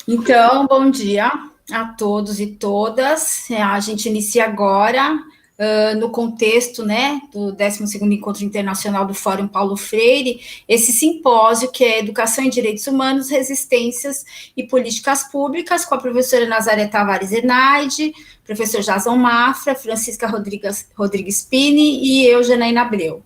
Então, bom dia a todos e todas. A gente inicia agora, no contexto, né, do 12º Encontro Internacional do Fórum Paulo Freire, esse simpósio que é Educação em Direitos Humanos, Resistências e Políticas Públicas, com a professora Nazaré Tavares Enaide, professor Jason Mafra, Francisca Rodrigues Pini e eu, Janaína Abreu.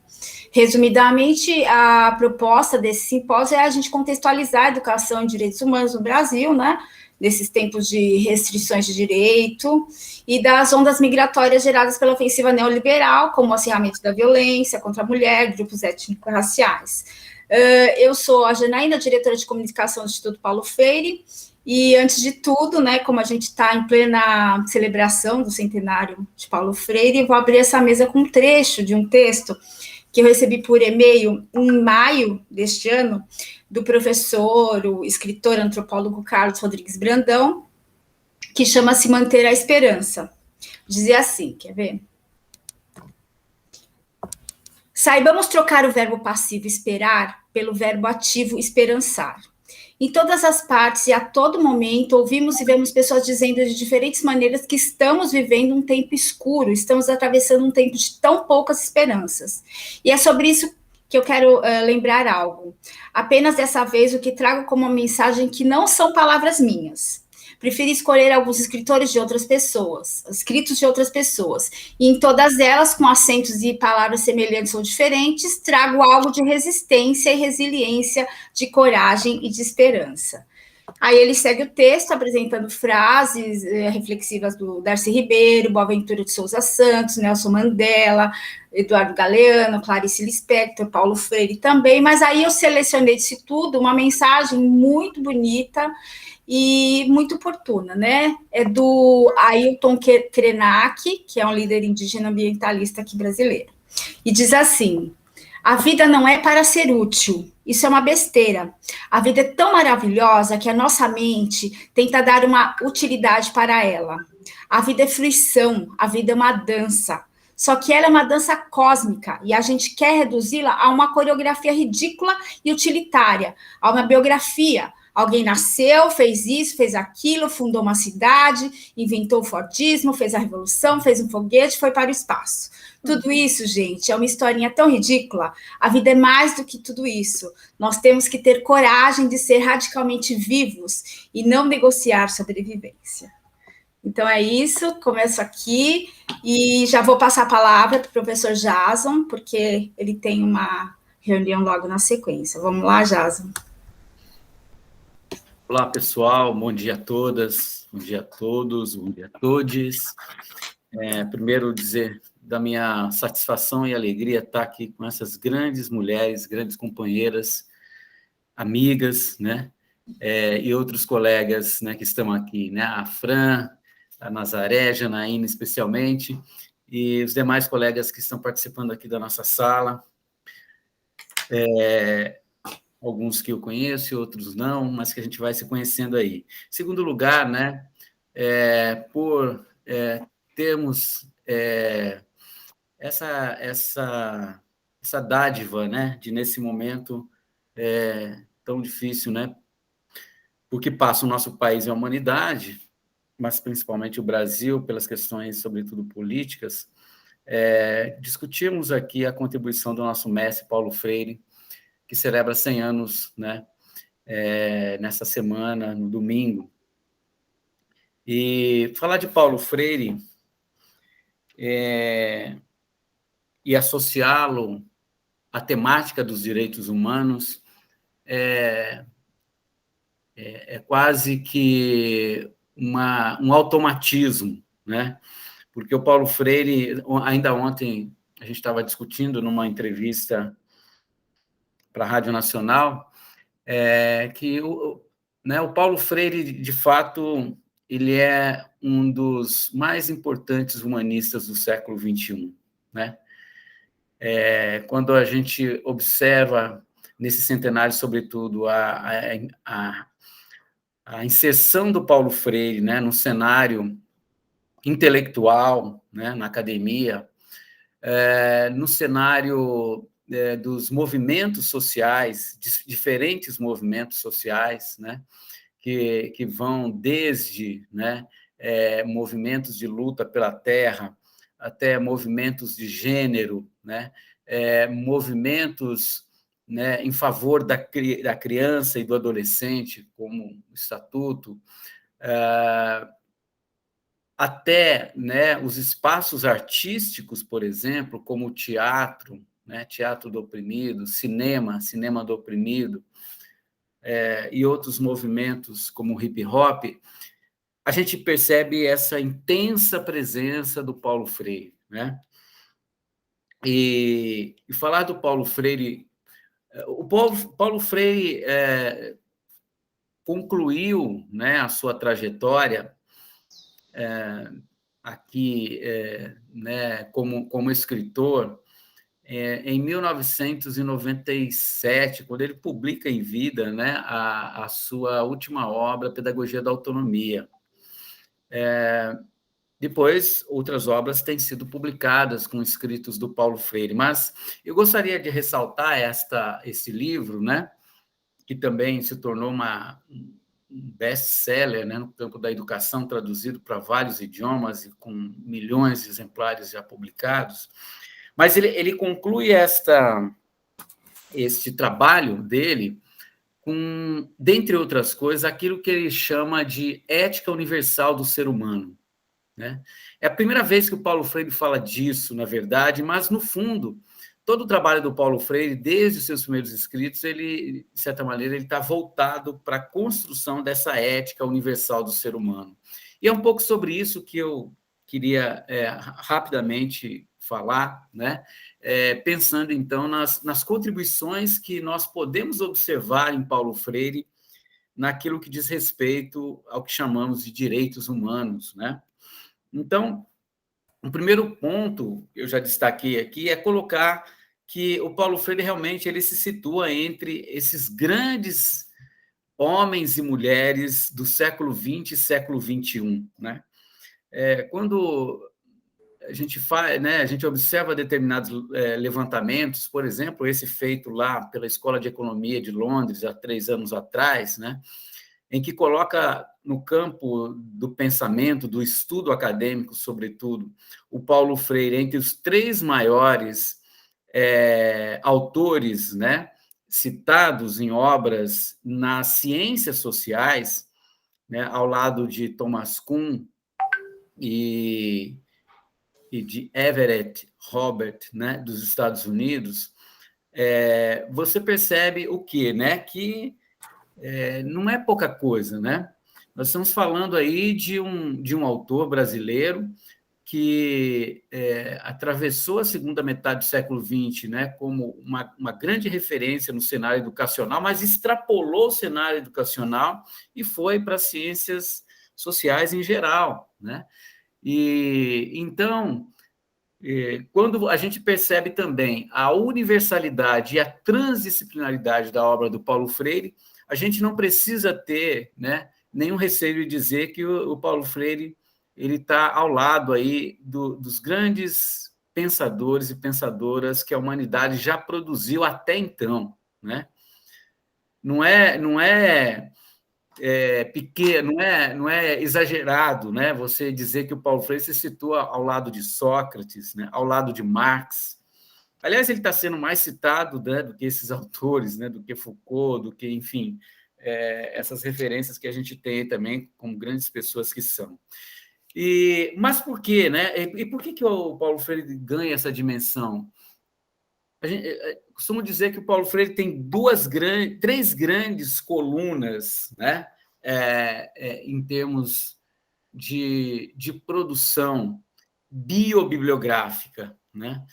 Resumidamente, a proposta desse simpósio é a gente contextualizar a educação em direitos humanos no Brasil, né? Nesses tempos de restrições de direito e das ondas migratórias geradas pela ofensiva neoliberal, como o acirramento da violência contra a mulher, grupos étnico-raciais. Eu sou a Janaína, diretora de comunicação do Instituto Paulo Freire, e antes de tudo, né, como a gente está em plena celebração do centenário de Paulo Freire, eu vou abrir essa mesa com um trecho de um texto que eu recebi por e-mail em maio deste ano, do professor, o escritor, antropólogo Carlos Rodrigues Brandão, que chama-se Manter a Esperança. Dizia assim, quer ver? Saibamos trocar o verbo passivo esperar pelo verbo ativo esperançar. Em todas as partes e a todo momento, ouvimos e vemos pessoas dizendo de diferentes maneiras que estamos vivendo um tempo escuro, estamos atravessando um tempo de tão poucas esperanças. E é sobre isso que eu quero lembrar algo. Apenas dessa vez, o que trago como uma mensagem que não são palavras minhas. Preferi escolher alguns escritores de outras pessoas, escritos de outras pessoas, e em todas elas, com acentos e palavras semelhantes ou diferentes, trago algo de resistência e resiliência, de coragem e de esperança. Aí ele segue o texto apresentando frases reflexivas do Darcy Ribeiro, Boaventura de Souza Santos, Nelson Mandela, Eduardo Galeano, Clarice Lispector, Paulo Freire também, mas aí eu selecionei disso tudo uma mensagem muito bonita e muito oportuna, né? É do Ailton Krenak, que é um líder indígena ambientalista aqui brasileiro. E diz assim: a vida não é para ser útil, isso é uma besteira. A vida é tão maravilhosa que a nossa mente tenta dar uma utilidade para ela. A vida é fruição, a vida é uma dança. Só que ela é uma dança cósmica e a gente quer reduzi-la a uma coreografia ridícula e utilitária, a uma biografia. Alguém nasceu, fez isso, fez aquilo, fundou uma cidade, inventou o Fordismo, fez a revolução, fez um foguete, foi para o espaço. Tudo isso, gente, é uma historinha tão ridícula. A vida é mais do que tudo isso. Nós temos que ter coragem de ser radicalmente vivos e não negociar sobrevivência. Então é isso, começo aqui e já vou passar a palavra para o professor Jason, porque ele tem uma reunião logo na sequência. Vamos lá, Jason. Olá, pessoal, bom dia a todas, bom dia a todos, bom dia a todes. Primeiro, dizer da minha satisfação e alegria estar aqui com essas grandes mulheres, grandes companheiras, amigas, né? E outros colegas, né, que estão aqui, né? A Fran, a Nazaré, a Janaína, especialmente, e os demais colegas que estão participando aqui da nossa sala. Alguns que eu conheço, outros não, mas que a gente vai se conhecendo aí. Em segundo lugar, né, por termos essa dádiva, né, de nesse momento tão difícil, né, porque passa o nosso país e a humanidade, mas principalmente o Brasil, pelas questões, sobretudo políticas, discutimos aqui a contribuição do nosso mestre Paulo Freire, que celebra 100 anos, né, nessa semana, no domingo. E falar de Paulo Freire e associá-lo à temática dos direitos humanos é quase que um automatismo, né? Porque o Paulo Freire, ainda ontem, a gente estava discutindo numa entrevista para a Rádio Nacional, que o Paulo Freire, de fato, ele é um dos mais importantes humanistas do século XXI, né? Quando a gente observa, nesse centenário, sobretudo, a inserção do Paulo Freire, né, no cenário intelectual, né, na academia, no cenário dos movimentos sociais, diferentes movimentos sociais, né, que vão desde, né, movimentos de luta pela terra até movimentos de gênero, né, movimentos, né, em favor da criança e do adolescente, como o Estatuto, até, né, os espaços artísticos, por exemplo, como o teatro, né, teatro do oprimido, cinema do oprimido, e outros movimentos como o hip hop, a gente percebe essa intensa presença do Paulo Freire, né? E falar do Paulo Freire, Paulo Freire concluiu, né, a sua trajetória aqui, né, como escritor, em 1997, quando ele publica em vida, né, a sua última obra, Pedagogia da Autonomia. Depois, outras obras têm sido publicadas com escritos do Paulo Freire, mas eu gostaria de ressaltar esse livro, né, que também se tornou um best-seller, né, no campo da educação, traduzido para vários idiomas e com milhões de exemplares já publicados. Mas ele conclui este trabalho dele com, dentre outras coisas, aquilo que ele chama de ética universal do ser humano, né? É a primeira vez que o Paulo Freire fala disso, na verdade, mas, no fundo, todo o trabalho do Paulo Freire, desde os seus primeiros escritos, ele, de certa maneira, ele está voltado para a construção dessa ética universal do ser humano. E é um pouco sobre isso que eu queria rapidamente falar, né? Pensando, então, nas contribuições que nós podemos observar em Paulo Freire naquilo que diz respeito ao que chamamos de direitos humanos, né? Então, o primeiro ponto que eu já destaquei aqui é colocar que o Paulo Freire realmente ele se situa entre esses grandes homens e mulheres do século XX e século XXI, né? Quando a gente faz, né, a gente observa determinados levantamentos, por exemplo, esse feito lá pela Escola de Economia de Londres há 3 anos atrás, né, em que coloca no campo do pensamento, do estudo acadêmico, sobretudo, o Paulo Freire entre os 3 maiores autores, né, citados em obras nas ciências sociais, né, ao lado de Thomas Kuhn e de Everett Robert, né, dos Estados Unidos, você percebe o quê? Né? Que não é pouca coisa, né? Nós estamos falando aí de um autor brasileiro que atravessou a segunda metade do século XX, né, como uma grande referência no cenário educacional, mas extrapolou o cenário educacional e foi para as ciências sociais em geral, né? E então, quando a gente percebe também a universalidade e a transdisciplinaridade da obra do Paulo Freire, a gente não precisa ter, né, nenhum receio de dizer que o Paulo Freire ele está ao lado aí dos grandes pensadores e pensadoras que a humanidade já produziu até então, né? Não é pequeno, não é exagerado, né? Você dizer que o Paulo Freire se situa ao lado de Sócrates, né? Ao lado de Marx. Aliás, ele está sendo mais citado, né, do que esses autores, né? Do que Foucault, do que, enfim, essas referências que a gente tem também como grandes pessoas que são. Mas por quê, né? E por que o Paulo Freire ganha essa dimensão? Costumo dizer que o Paulo Freire tem 3 grandes colunas, né, em termos de produção biobibliográfica, né?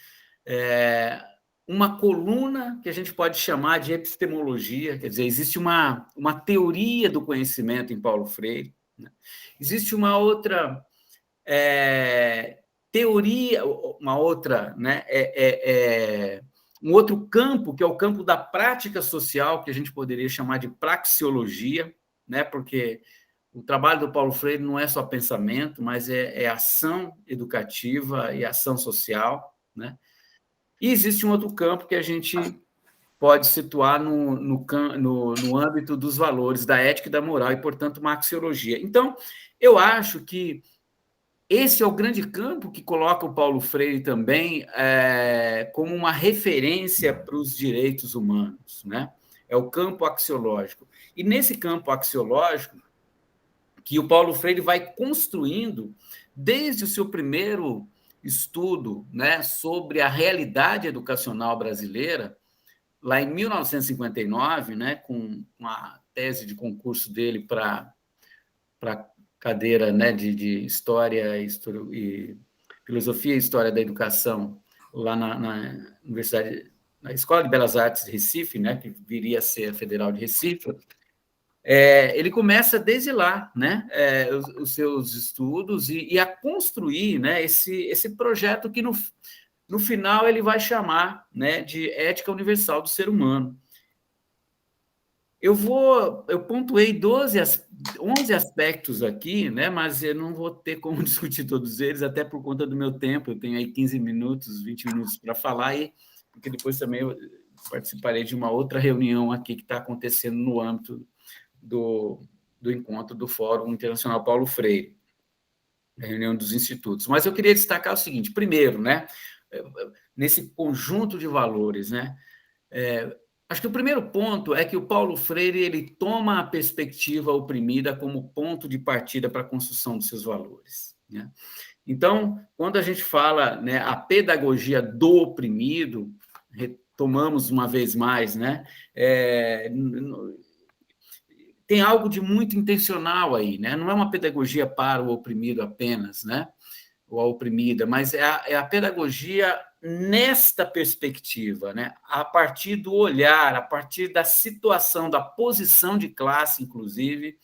Uma coluna que a gente pode chamar de epistemologia, quer dizer, existe uma teoria do conhecimento em Paulo Freire, né? Existe uma outra teoria, uma outra, né, um outro campo, que é o campo da prática social, que a gente poderia chamar de praxeologia, né, porque o trabalho do Paulo Freire não é só pensamento, mas é ação educativa e ação social, né? E existe um outro campo que a gente pode situar no âmbito dos valores da ética e da moral, e, portanto, uma axiologia. Então, eu acho que esse é o grande campo que coloca o Paulo Freire também como uma referência para os direitos humanos, né? É o campo axiológico. E nesse campo axiológico, que o Paulo Freire vai construindo desde o seu primeiro estudo, né, sobre a realidade educacional brasileira, lá em 1959, né, com a tese de concurso dele para a cadeira, né, de História e Filosofia e História da Educação, lá na Universidade, na Escola de Belas Artes de Recife, né, que viria a ser a Federal de Recife. Ele começa desde lá, né, os seus estudos e a construir, né, esse projeto que, no final, ele vai chamar, né, de Ética Universal do Ser Humano. Eu pontuei 11 aspectos aqui, né, mas eu não vou ter como discutir todos eles, até por conta do meu tempo. Eu tenho aí 15 minutos, 20 minutos para falar, porque depois também eu participarei de uma outra reunião aqui que está acontecendo no âmbito do encontro do Fórum Internacional Paulo Freire, a reunião dos institutos. Mas eu queria destacar o seguinte: primeiro, né, nesse conjunto de valores, né, acho que o primeiro ponto é que o Paulo Freire ele toma a perspectiva oprimida como ponto de partida para a construção dos seus valores, né? Então, quando a gente fala, né, a pedagogia do oprimido, retomamos uma vez mais, né, tem algo de muito intencional aí, né? Não é uma pedagogia para o oprimido apenas, né? Ou a oprimida, mas é a pedagogia nesta perspectiva, né? A partir do olhar, a partir da situação, da posição de classe, inclusive,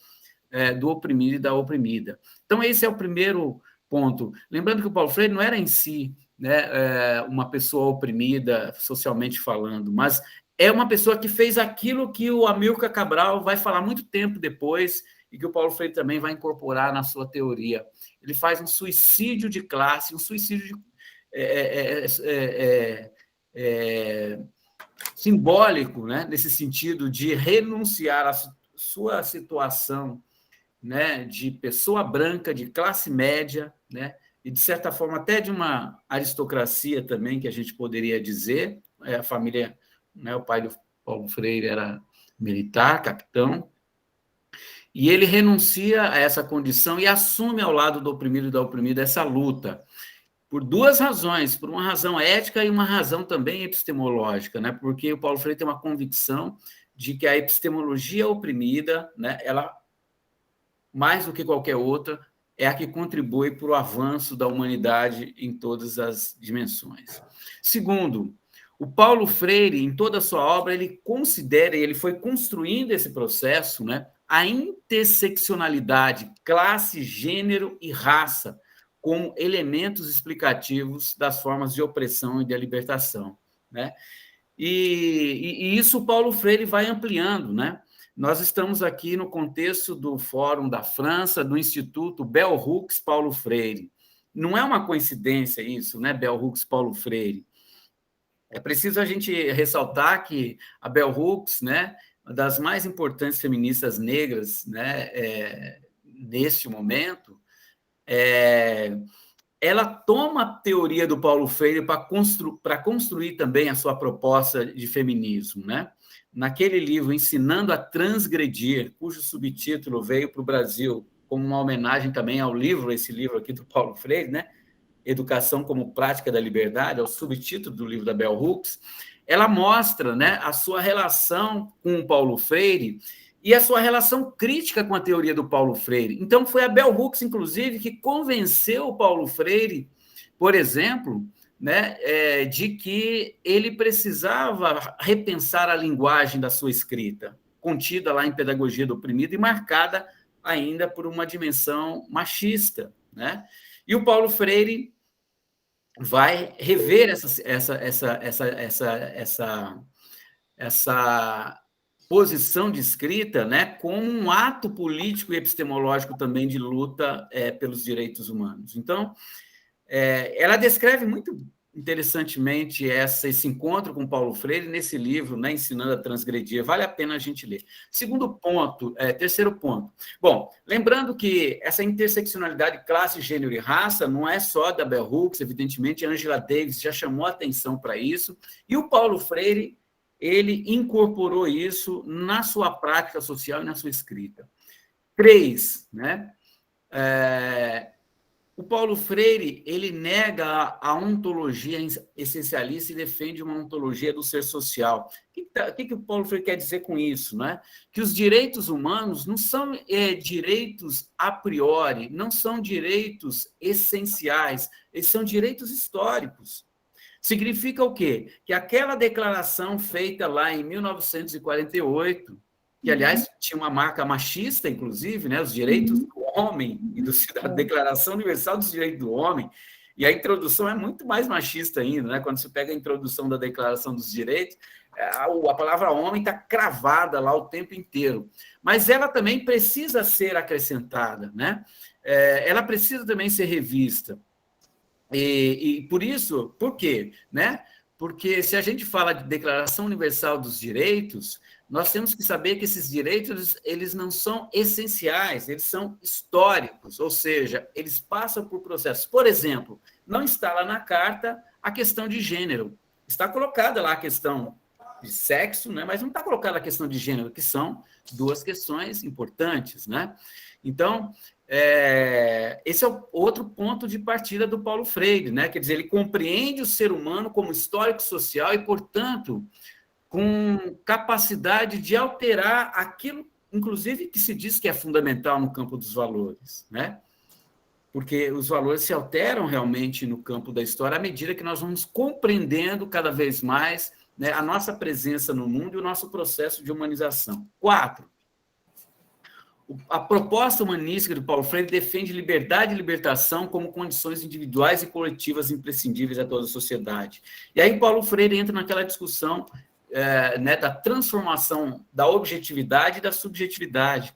do oprimido e da oprimida. Então, esse é o primeiro ponto. Lembrando que o Paulo Freire não era em si, né, uma pessoa oprimida, socialmente falando, mas é uma pessoa que fez aquilo que o Amílcar Cabral vai falar muito tempo depois e que o Paulo Freire também vai incorporar na sua teoria. Ele faz um suicídio de classe, um suicídio simbólico, né, nesse sentido de renunciar à sua situação, né, de pessoa branca, de classe média, né, e, de certa forma, até de uma aristocracia também, que a gente poderia dizer. A família, né, o pai do Paulo Freire era militar, capitão, e ele renuncia a essa condição e assume ao lado do oprimido e da oprimida essa luta, por duas razões: por uma razão ética e uma razão também epistemológica, né? Porque o Paulo Freire tem uma convicção de que a epistemologia oprimida, né, ela, mais do que qualquer outra, é a que contribui para o avanço da humanidade em todas as dimensões. Segundo, o Paulo Freire, em toda a sua obra, ele considera, e ele foi construindo esse processo, né, a interseccionalidade, classe, gênero e raça, como elementos explicativos das formas de opressão e de libertação, né? E isso o Paulo Freire vai ampliando, né? Nós estamos aqui no contexto do Fórum da França, do Instituto Bell Hooks Paulo Freire. Não é uma coincidência isso, né? Bell Hooks Paulo Freire. É preciso a gente ressaltar que a Bell Hooks, né, uma das mais importantes feministas negras, né, neste momento, ela toma a teoria do Paulo Freire para construir também a sua proposta de feminismo, né? Naquele livro, Ensinando a Transgredir, cujo subtítulo veio para o Brasil como uma homenagem também ao livro, esse livro aqui do Paulo Freire, né? Educação como Prática da Liberdade, é o subtítulo do livro da Bell Hooks. Ela mostra, né, a sua relação com o Paulo Freire e a sua relação crítica com a teoria do Paulo Freire. Então, foi a Bell Hooks, inclusive, que convenceu o Paulo Freire, por exemplo, né, de que ele precisava repensar a linguagem da sua escrita, contida lá em Pedagogia do Oprimido e marcada ainda por uma dimensão machista, né? E o Paulo Freire vai rever essa posição de escrita, né, como um ato político e epistemológico também de luta pelos direitos humanos. Então, ela descreve muito interessantemente esse encontro com Paulo Freire nesse livro, né, Ensinando a Transgredir. Vale a pena a gente ler. Terceiro ponto. Bom, lembrando que essa interseccionalidade classe, gênero e raça não é só da Bell Hooks, evidentemente, a Angela Davis já chamou atenção para isso, e o Paulo Freire, ele incorporou isso na sua prática social e na sua escrita. 3, né? O Paulo Freire, ele nega a ontologia essencialista e defende uma ontologia do ser social. O que o Paulo Freire quer dizer com isso? Né? Que os direitos humanos não são direitos a priori, não são direitos essenciais, eles são direitos históricos. Significa o quê? Que aquela declaração feita lá em 1948, que, aliás, tinha uma marca machista, inclusive, né? Os direitos do homem e a Declaração Universal dos Direitos do Homem, e a introdução é muito mais machista ainda, né? Quando você pega a introdução da Declaração dos Direitos, a palavra homem está cravada lá o tempo inteiro, mas ela também precisa ser acrescentada, né? Ela precisa também ser revista. E por isso, por quê? Né? Porque se a gente fala de Declaração Universal dos Direitos, nós temos que saber que esses direitos, eles não são essenciais, eles são históricos, ou seja, eles passam por processos. Por exemplo, não está lá na carta a questão de gênero. Está colocada lá a questão de sexo, né? Mas não está colocada a questão de gênero, que são duas questões importantes, né? Então, esse é o outro ponto de partida do Paulo Freire, né? Quer dizer, ele compreende o ser humano como histórico social e, portanto, com capacidade de alterar aquilo, inclusive, que se diz que é fundamental no campo dos valores, né? Porque os valores se alteram realmente no campo da história à medida que nós vamos compreendendo cada vez mais, né, a nossa presença no mundo e o nosso processo de humanização. 4. A proposta humanística do Paulo Freire defende liberdade e libertação como condições individuais e coletivas imprescindíveis a toda a sociedade. E aí Paulo Freire entra naquela discussão né, da transformação da objetividade e da subjetividade.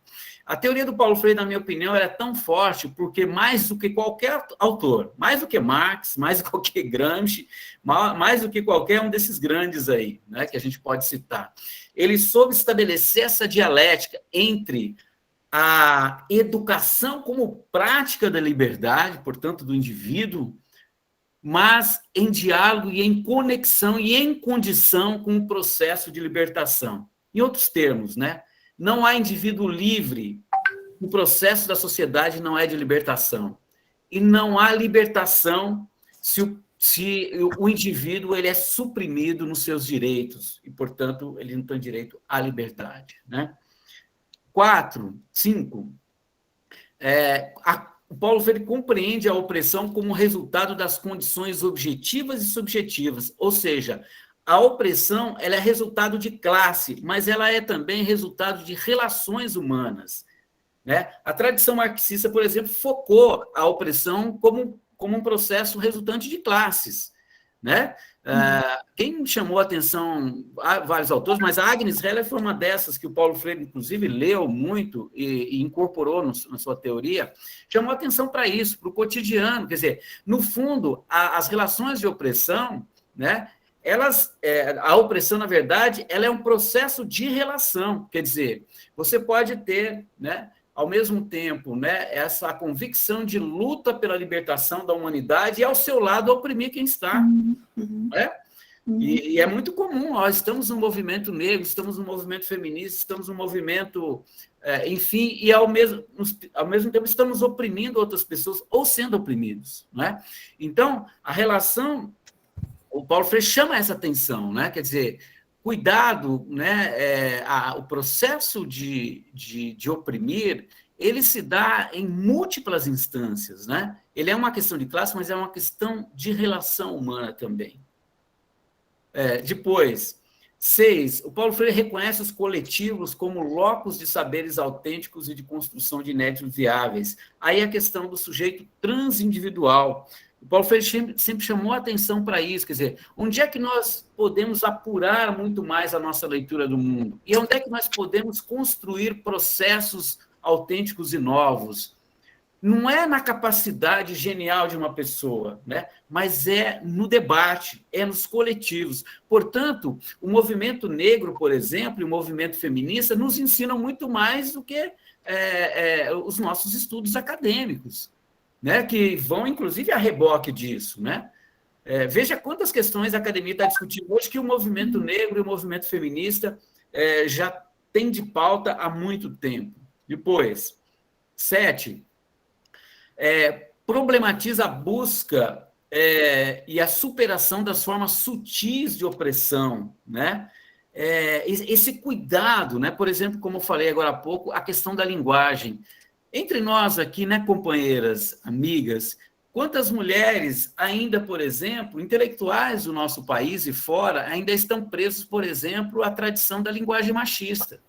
A teoria do Paulo Freire, na minha opinião, é tão forte porque mais do que qualquer autor, mais do que Marx, mais do que qualquer Gramsci, mais do que qualquer um desses grandes aí, né, que a gente pode citar, ele soube estabelecer essa dialética entre a educação como prática da liberdade, portanto, do indivíduo, mas em diálogo e em conexão e em condição com o processo de libertação. Em outros termos, né? Não há indivíduo livre, o processo da sociedade não é de libertação. E não há libertação se o indivíduo ele é suprimido nos seus direitos, e, portanto, ele não tem direito à liberdade, né? 5. O Paulo Freire compreende a opressão como resultado das condições objetivas e subjetivas, ou seja, a opressão ela é resultado de classe, mas ela é também resultado de relações humanas, né? A tradição marxista, por exemplo, focou a opressão como um processo resultante de classes, né? Quem chamou a atenção, há vários autores, mas a Agnes Heller foi uma dessas que o Paulo Freire, inclusive, leu muito e incorporou na sua teoria, chamou a atenção para isso, para o cotidiano. Quer dizer, no fundo, as relações de opressão, né, a opressão, na verdade, ela é um processo de relação. Quer dizer, você pode ter, né, ao mesmo tempo, né, essa convicção de luta pela libertação da humanidade e, ao seu lado, oprimir quem está. Né? E é muito comum, nós estamos no movimento negro, estamos no movimento feminista, estamos no movimento, enfim, e ao mesmo tempo estamos oprimindo outras pessoas ou sendo oprimidos. Né? Então, a relação, o Paulo Freire chama essa atenção, né? Quer dizer, cuidado, né? O processo de oprimir, ele se dá em múltiplas instâncias, né? Ele é uma questão de classe, mas é uma questão de relação humana também. Depois, 6, o Paulo Freire reconhece os coletivos como locos de saberes autênticos e de construção de inéditos viáveis. Aí a questão do sujeito transindividual. O Paulo Freire sempre chamou a atenção para isso, quer dizer, onde é que nós podemos apurar muito mais a nossa leitura do mundo? E onde é que nós podemos construir processos autênticos e novos? não é na capacidade genial de uma pessoa, né? Mas é no debate, é nos coletivos. Portanto, o movimento negro, por exemplo, e o movimento feminista nos ensinam muito mais do que os nossos estudos acadêmicos, né? Que vão, inclusive, a reboque disso, né? Veja quantas questões a academia está discutindo hoje que o movimento negro e o movimento feminista já tem de pauta há muito tempo. Depois, 7, problematiza a busca e a superação das formas sutis de opressão, né? Esse cuidado, né? Por exemplo, como eu falei agora há pouco, a questão da linguagem. Entre nós aqui, né, companheiras, amigas, quantas mulheres ainda, por exemplo, intelectuais do nosso país e fora, ainda estão presos, por exemplo, à tradição da linguagem machista,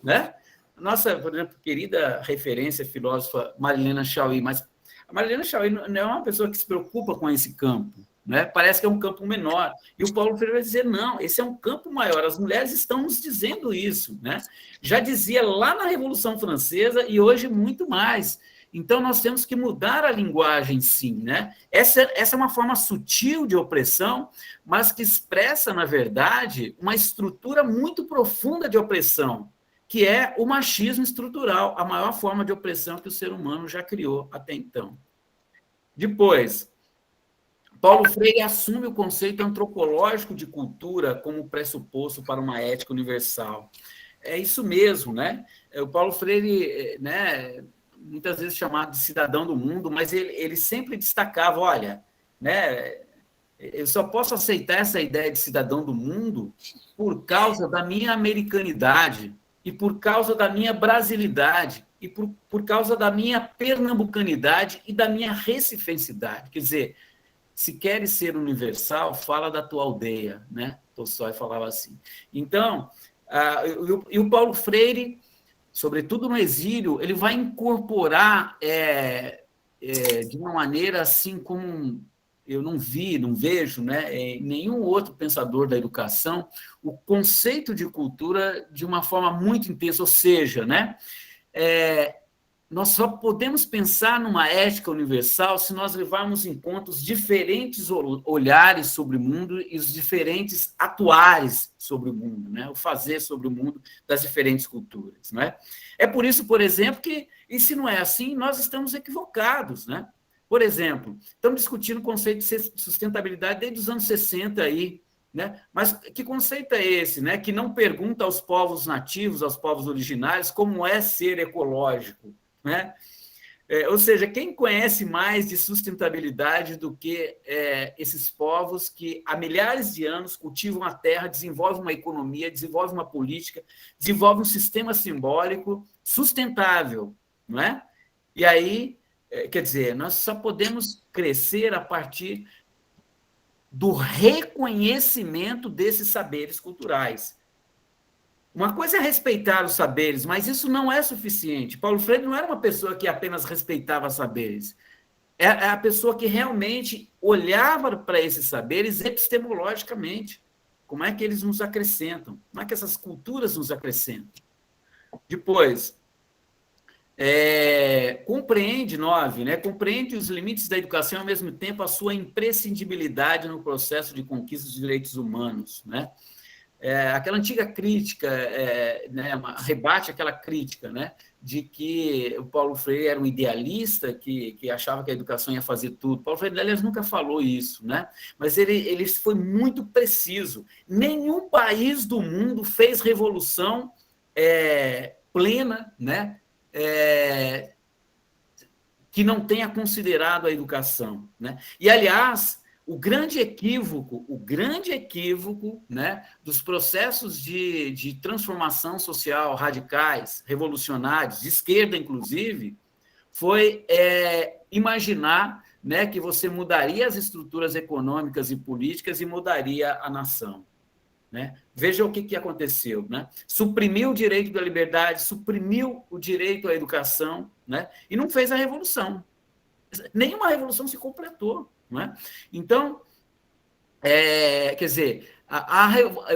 né? Nossa, por exemplo, querida referência filósofa Marilena Chauí, mas a Marilena Chauí não é uma pessoa que se preocupa com esse campo, né? Parece que é um campo menor. E o Paulo Freire vai dizer, não, esse é um campo maior, as mulheres estão nos dizendo isso, né? Já dizia lá na Revolução Francesa e hoje muito mais. Então, nós temos que mudar a linguagem, sim, né? Essa é uma forma sutil de opressão, mas que expressa, na verdade, uma estrutura muito profunda de opressão, que é o machismo estrutural, a maior forma de opressão que o ser humano já criou até então. Depois, Paulo Freire assume o conceito antropológico de cultura como pressuposto para uma ética universal. É isso mesmo, né? O Paulo Freire, né, muitas vezes chamado de cidadão do mundo, mas ele sempre destacava, olha, né, eu só posso aceitar essa ideia de cidadão do mundo por causa da minha americanidade e por causa da minha brasilidade e por causa da minha pernambucanidade e da minha recifensidade. Quer dizer, se queres ser universal, fala da tua aldeia, né? Tolstói falava assim. Então, e o Paulo Freire, sobretudo no exílio, ele vai incorporar de uma maneira assim como eu não vejo, né, nenhum outro pensador da educação, o conceito de cultura de uma forma muito intensa, ou seja, né, nós só podemos pensar numa ética universal se nós levarmos em conta os diferentes olhares sobre o mundo e os diferentes atuares sobre o mundo, né? O fazer sobre o mundo das diferentes culturas, né? É por isso, por exemplo, que, e se não é assim, nós estamos equivocados, né? Por exemplo, estamos discutindo o conceito de sustentabilidade desde os anos 60 aí, né? Mas que conceito é esse, né? Que não pergunta aos povos nativos, aos povos originários, como é ser ecológico, né? Ou seja, quem conhece mais de sustentabilidade do que esses povos que há milhares de anos cultivam a terra, desenvolvem uma economia, desenvolvem uma política, desenvolvem um sistema simbólico sustentável, não é? E aí, quer dizer, nós só podemos crescer a partir do reconhecimento desses saberes culturais. Uma coisa é respeitar os saberes, mas isso não é suficiente. Paulo Freire não era uma pessoa que apenas respeitava saberes. É a pessoa que realmente olhava para esses saberes epistemologicamente. Como é que eles nos acrescentam? Como é que essas culturas nos acrescentam? Depois, compreende, 9, né? Compreende os limites da educação e, ao mesmo tempo, a sua imprescindibilidade no processo de conquista dos direitos humanos, né? Aquela antiga crítica, né, rebate aquela crítica, né, de que o Paulo Freire era um idealista que achava que a educação ia fazer tudo. Paulo Freire, aliás, nunca falou isso, né? Mas ele foi muito preciso. Nenhum país do mundo fez revolução plena, né, que não tenha considerado a educação, né? E, aliás, o grande equívoco, né, dos processos de transformação social radicais, revolucionários, de esquerda, inclusive, foi imaginar, né, que você mudaria as estruturas econômicas e políticas e mudaria a nação. Né? Veja o que aconteceu. Né? Suprimiu o direito da liberdade, suprimiu o direito à educação, né? E não fez a revolução. Nenhuma revolução se completou. Não é? Então, quer dizer,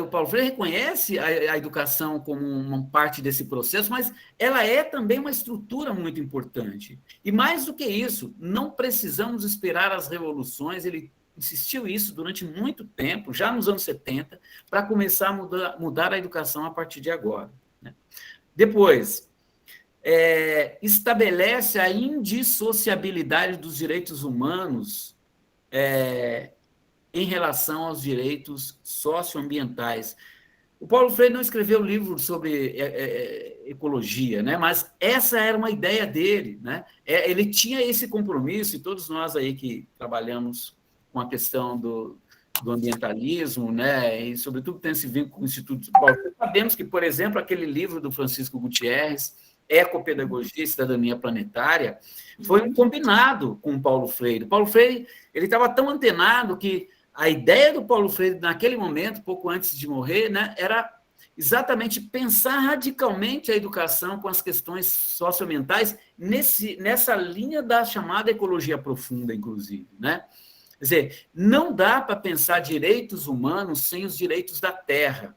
O Paulo Freire reconhece a educação como uma parte desse processo, mas ela é também uma estrutura muito importante. E mais do que isso, não precisamos esperar as revoluções, ele insistiu isso durante muito tempo, já nos anos 70, para começar a mudar a educação a partir de agora. Né? Depois, estabelece a indissociabilidade dos direitos humanos em relação aos direitos socioambientais. O Paulo Freire não escreveu livro sobre ecologia, né? Mas essa era uma ideia dele, né? Ele tinha esse compromisso, e todos nós aí que trabalhamos com a questão do ambientalismo, né? E, sobretudo, tem esse vínculo com o Instituto de Paulo Freire. Sabemos que, por exemplo, aquele livro do Francisco Gutierrez, Ecopedagogia e Cidadania Planetária, foi um combinado com o Paulo Freire. O Paulo Freire ele estava tão antenado que a ideia do Paulo Freire, naquele momento, pouco antes de morrer, né, era exatamente pensar radicalmente a educação com as questões socioambientais nessa linha da chamada ecologia profunda, inclusive. Né? Quer dizer, não dá para pensar direitos humanos sem os direitos da terra.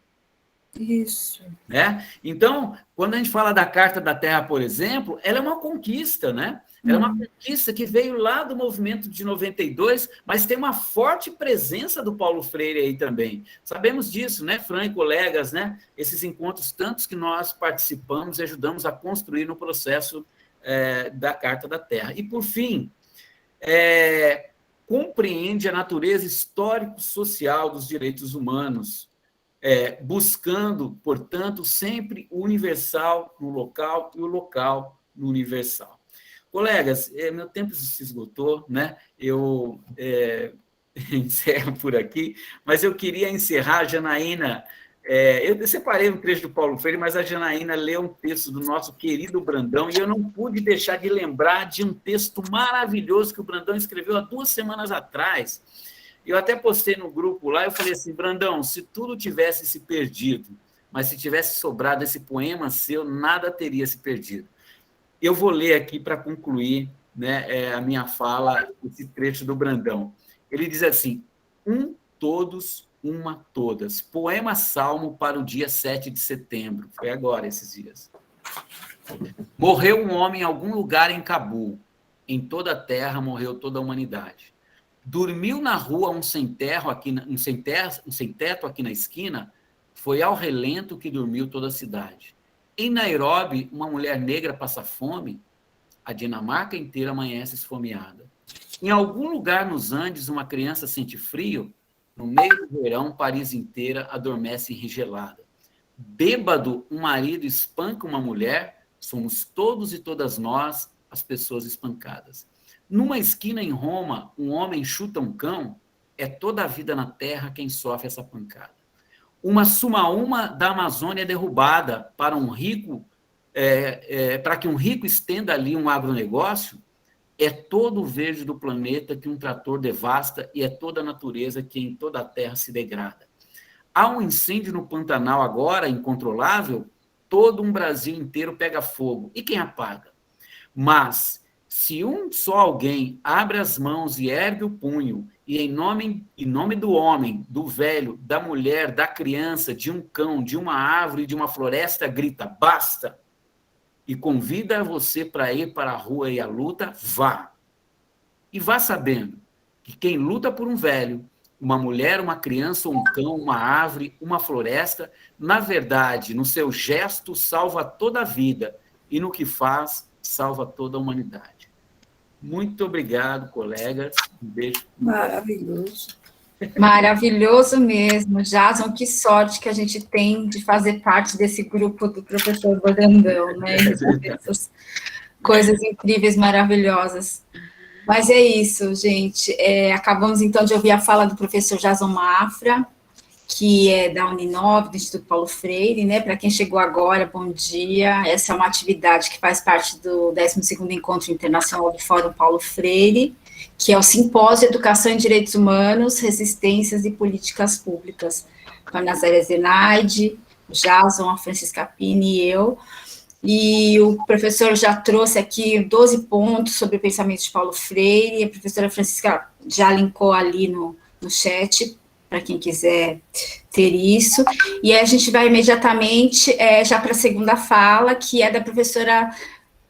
Isso. Né? Então, quando a gente fala da Carta da Terra, por exemplo, ela é uma conquista, né? Ela é uma conquista que veio lá do movimento de 92, mas tem uma forte presença do Paulo Freire aí também. Sabemos disso, né, Fran e colegas, né? Esses encontros tantos que nós participamos e ajudamos a construir no processo da Carta da Terra. E, por fim, compreende a natureza histórico-social dos direitos humanos, buscando, portanto, sempre o universal no local e o local no universal. Colegas, meu tempo se esgotou, né? Eu encerro por aqui, mas eu queria encerrar, Janaína. Eu separei um trecho do Paulo Freire, mas a Janaína leu um texto do nosso querido Brandão, e eu não pude deixar de lembrar de um texto maravilhoso que o Brandão escreveu há 2 semanas atrás. Eu até postei no grupo lá, eu falei assim, Brandão, se tudo tivesse se perdido, mas se tivesse sobrado esse poema seu, nada teria se perdido. Eu vou ler aqui para concluir, né, a minha fala, esse trecho do Brandão. Ele diz assim, todos, uma, todas. Poema salmo para o dia 7 de setembro. Foi agora, esses dias. Morreu um homem em algum lugar em Cabul. Em toda a terra morreu toda a humanidade. Dormiu na rua um sem teto aqui na esquina, foi ao relento que dormiu toda a cidade. Em Nairobi, uma mulher negra passa fome, a Dinamarca inteira amanhece esfomeada. Em algum lugar nos Andes, uma criança sente frio, no meio do verão, Paris inteira adormece enrigelada. Bêbado, um marido espanca uma mulher, somos todos e todas nós as pessoas espancadas. Numa esquina em Roma, um homem chuta um cão, é toda a vida na terra quem sofre essa pancada. Uma sumaúma da Amazônia é derrubada para um rico, para que um rico estenda ali um agronegócio, é todo o verde do planeta que um trator devasta e é toda a natureza que em toda a terra se degrada. Há um incêndio no Pantanal agora, incontrolável, todo um Brasil inteiro pega fogo. E quem apaga? Mas, se um só alguém abre as mãos e ergue o punho, e em nome do homem, do velho, da mulher, da criança, de um cão, de uma árvore, de uma floresta, grita, basta! E convida você para ir para a rua e a luta, vá. E vá sabendo que quem luta por um velho, uma mulher, uma criança, um cão, uma árvore, uma floresta, na verdade, no seu gesto, salva toda a vida, e no que faz, salva toda a humanidade. Muito obrigado, colegas. Um beijo. Maravilhoso. Maravilhoso mesmo, Jason, que sorte que a gente tem de fazer parte desse grupo do professor Brandão, né? Essas coisas incríveis, maravilhosas. Mas é isso, gente. Acabamos, então, de ouvir a fala do professor Jason Mafra, que é da Uninove, do Instituto Paulo Freire, né? Para quem chegou agora, bom dia. Essa é uma atividade que faz parte do 12º Encontro Internacional do Fórum Paulo Freire, que é o Simpósio de Educação em Direitos Humanos, Resistências e Políticas Públicas, com a Nazaré Zenaide, o Jason, a Francisca Pini e eu. E o professor já trouxe aqui 12 pontos sobre o pensamento de Paulo Freire, e a professora Francisca já linkou ali no chat para quem quiser ter isso. E aí a gente vai imediatamente já para a segunda fala, que é da professora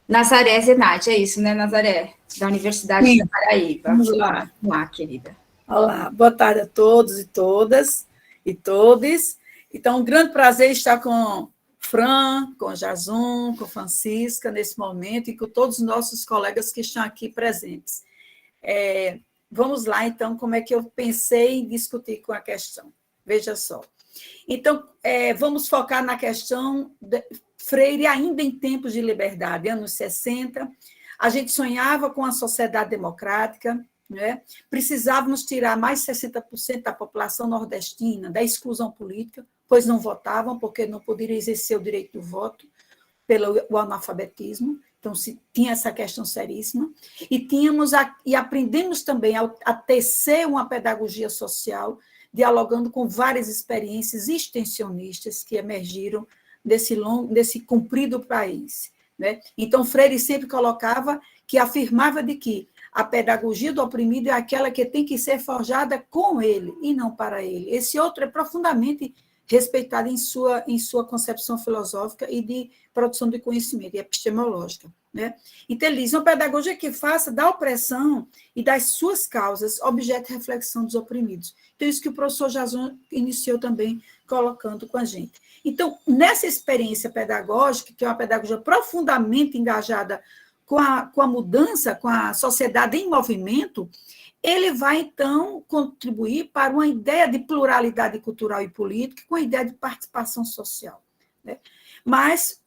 Nazaré Zenati. É isso, né, Nazaré? Da Universidade Sim, da Paraíba. vamos lá. Vamos lá, querida. Olá, boa tarde a todos e todas e todes. Então, um grande prazer estar com Fran, com Jason, com Francisca nesse momento e com todos os nossos colegas que estão aqui presentes. Vamos lá, então, como é que eu pensei em discutir com a questão. Veja só. Então, vamos focar na questão de Freire ainda em tempos de liberdade, anos 60. A gente sonhava com a sociedade democrática, né? Precisávamos tirar mais de 60% da população nordestina da exclusão política, pois não votavam, porque não poderiam exercer o direito do voto pelo analfabetismo. Então, tinha essa questão seríssima. E aprendemos também a tecer uma pedagogia social, dialogando com várias experiências extensionistas que emergiram desse comprido país, né? Então, Freire sempre colocava que afirmava de que a pedagogia do oprimido é aquela que tem que ser forjada com ele e não para ele. Esse outro é profundamente respeitado em sua concepção filosófica e de produção de conhecimento, e epistemológica, né? Então, ele diz, uma pedagogia que faça da opressão e das suas causas objeto de reflexão dos oprimidos. Então, isso que o professor Jason iniciou também colocando com a gente. Então, nessa experiência pedagógica, que é uma pedagogia profundamente engajada com a mudança, com a sociedade em movimento, ele vai, então, contribuir para uma ideia de pluralidade cultural e política, com a ideia de participação social, né? Mas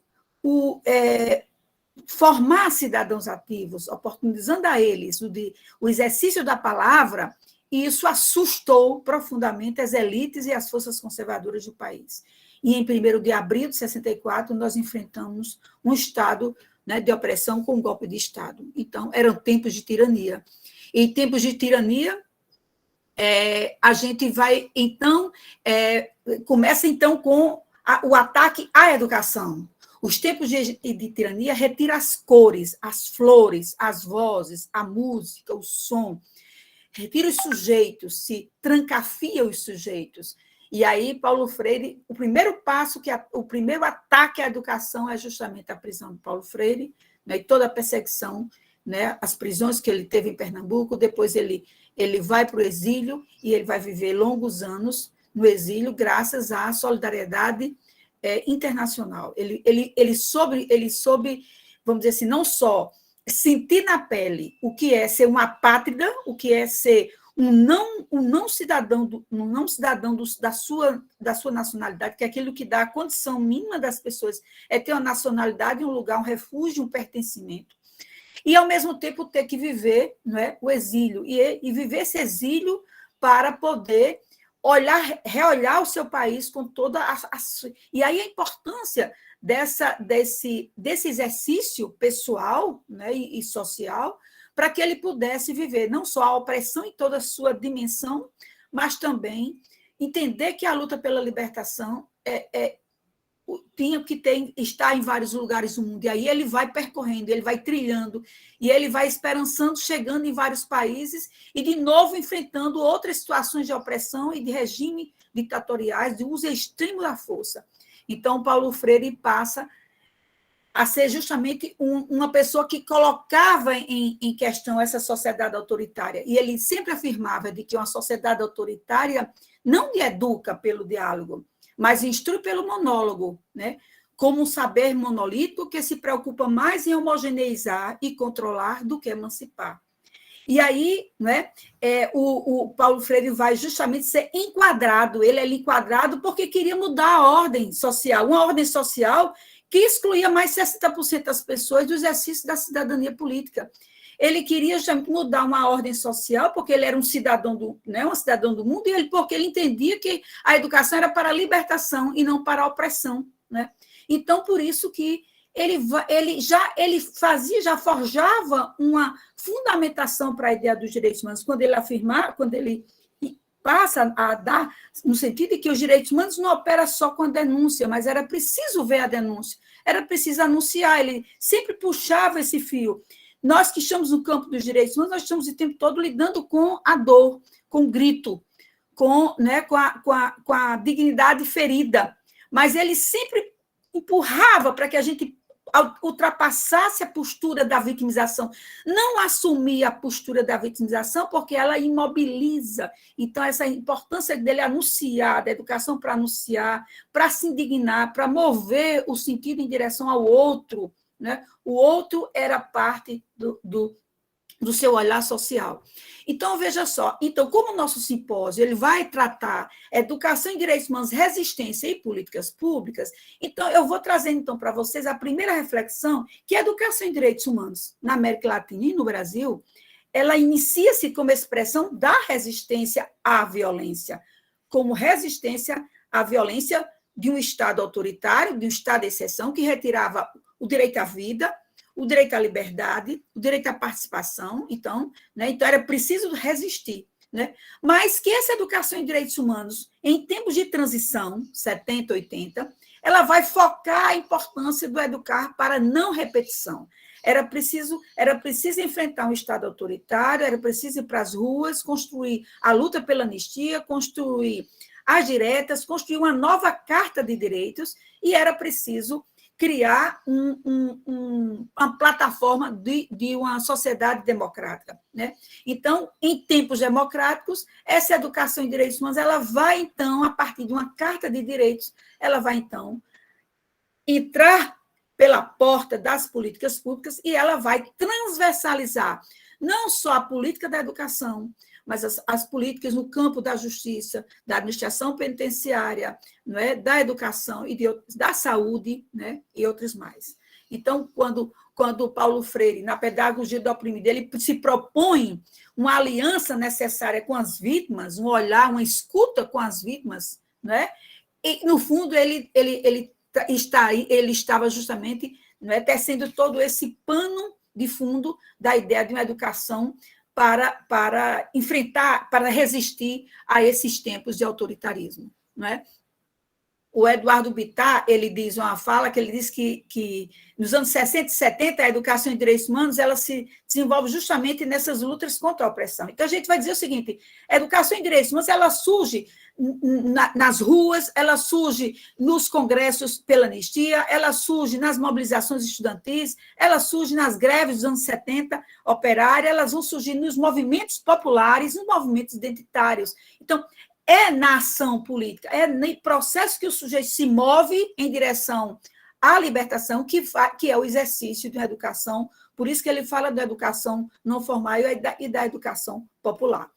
formar cidadãos ativos, oportunizando a eles o exercício da palavra, isso assustou profundamente as elites e as forças conservadoras do país. E em 1º de abril de 64, nós enfrentamos um Estado, né, de opressão com um golpe de Estado. Então, eram tempos de tirania. Em tempos de tirania, a gente vai, então, começa, então, com o ataque à educação. Os tempos de tirania retiram as cores, as flores, as vozes, a música, o som, retira os sujeitos, se trancafia os sujeitos. E aí, Paulo Freire, o primeiro ataque à educação é justamente a prisão de Paulo Freire, né, e toda a perseguição, né, as prisões que ele teve em Pernambuco. Depois ele vai para o exílio e ele vai viver longos anos no exílio, graças à solidariedade internacional. Ele soube, vamos dizer assim, não só sentir na pele o que é ser uma apátrida, o que é ser um não cidadão da sua nacionalidade, que é aquilo que dá a condição mínima das pessoas, é ter uma nacionalidade, um lugar, um refúgio, um pertencimento. E, ao mesmo tempo, ter que viver, não é, o exílio, e viver esse exílio para poder reolhar o seu país com toda E aí a importância desse exercício pessoal, né, e social, para que ele pudesse viver não só a opressão em toda a sua dimensão, mas também entender que a luta pela libertação tinha que estar em vários lugares do mundo. E aí ele vai percorrendo, ele vai trilhando, e ele vai esperançando, chegando em vários países, e de novo enfrentando outras situações de opressão e de regime ditatoriais, de uso extremo da força. Então, Paulo Freire passa a ser justamente uma pessoa que colocava em questão essa sociedade autoritária. E ele sempre afirmava de que uma sociedade autoritária não educa pelo diálogo, mas instrui pelo monólogo, né? Como um saber monolítico que se preocupa mais em homogeneizar e controlar do que emancipar. E aí, né, o Paulo Freire vai justamente ser enquadrado, ele é enquadrado porque queria mudar a ordem social, uma ordem social que excluía mais 60% das pessoas do exercício da cidadania política. Ele queria mudar uma ordem social, porque ele era um cidadão do mundo, porque ele entendia que a educação era para a libertação e não para a opressão, né? Então, por isso que ele já forjava uma fundamentação para a ideia dos direitos humanos, quando ele passa a dar, no sentido de que os direitos humanos não operam só com a denúncia, mas era preciso ver a denúncia, era preciso anunciar, ele sempre puxava esse fio. Nós que estamos no campo dos direitos humanos, nós estamos o tempo todo lidando com a dor, com o grito, com a dignidade ferida, mas ele sempre empurrava para que a gente ultrapassasse a postura da vitimização, não assumir a postura da vitimização, porque ela imobiliza. Então, essa importância dele anunciar, da educação para anunciar, para se indignar, para mover o sentido em direção ao outro, né? O outro era parte do seu olhar social. Então, veja só, como o nosso simpósio ele vai tratar educação em direitos humanos, resistência e políticas públicas, então eu vou trazer então para vocês a primeira reflexão, que a educação em direitos humanos na América Latina e no Brasil, ela inicia-se como expressão da resistência à violência, como resistência à violência de um Estado autoritário, de um Estado de exceção, que retirava o direito à vida, o direito à liberdade, o direito à participação, então era preciso resistir. Né? Mas que essa educação em direitos humanos, em tempos de transição, 70, 80, ela vai focar a importância do educar para não repetição. Era preciso enfrentar um Estado autoritário, era preciso ir para as ruas, construir a luta pela anistia, construir as diretas, construir uma nova Carta de Direitos, e era preciso criar uma plataforma de uma sociedade democrática. Né? Então, em tempos democráticos, essa educação em direitos humanos ela vai, então, a partir de uma Carta de Direitos, ela vai, então, entrar pela porta das políticas públicas e ela vai transversalizar não só a política da educação, mas as políticas no campo da justiça, da administração penitenciária, não é? Da educação e da saúde, né? E outros mais. Então, quando Paulo Freire, na Pedagogia do Oprimido, ele se propõe uma aliança necessária com as vítimas, um olhar, uma escuta com as vítimas, né? E, no fundo, ele estava justamente, não é, tecendo todo esse pano de fundo da ideia de uma educação para enfrentar, para resistir a esses tempos de autoritarismo. Não é? O Eduardo Bittar, ele diz uma fala que ele diz que nos anos 60 e 70 a educação em direitos humanos ela se desenvolve justamente nessas lutas contra a opressão. Então, a gente vai dizer o seguinte, a educação em direitos humanos ela surge nas ruas, ela surge nos congressos pela anistia, ela surge nas mobilizações estudantis, ela surge nas greves dos anos 70, operárias, elas vão surgir nos movimentos populares, nos movimentos identitários. Então, é na ação política, é no processo que o sujeito se move em direção à libertação, que é o exercício de uma educação, por isso que ele fala da educação não formal e da educação popular.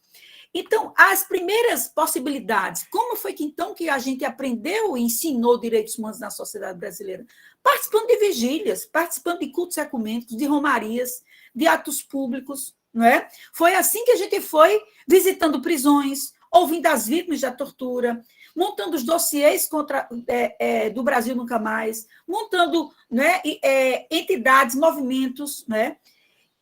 Então, as primeiras possibilidades, como foi que a gente aprendeu e ensinou direitos humanos na sociedade brasileira? Participando de vigílias, participando de cultos ecumênicos, de romarias, de atos públicos, não é? Foi assim que a gente foi visitando prisões, ouvindo as vítimas da tortura, montando os dossiês do Brasil Nunca Mais, montando, né, entidades, movimentos, né?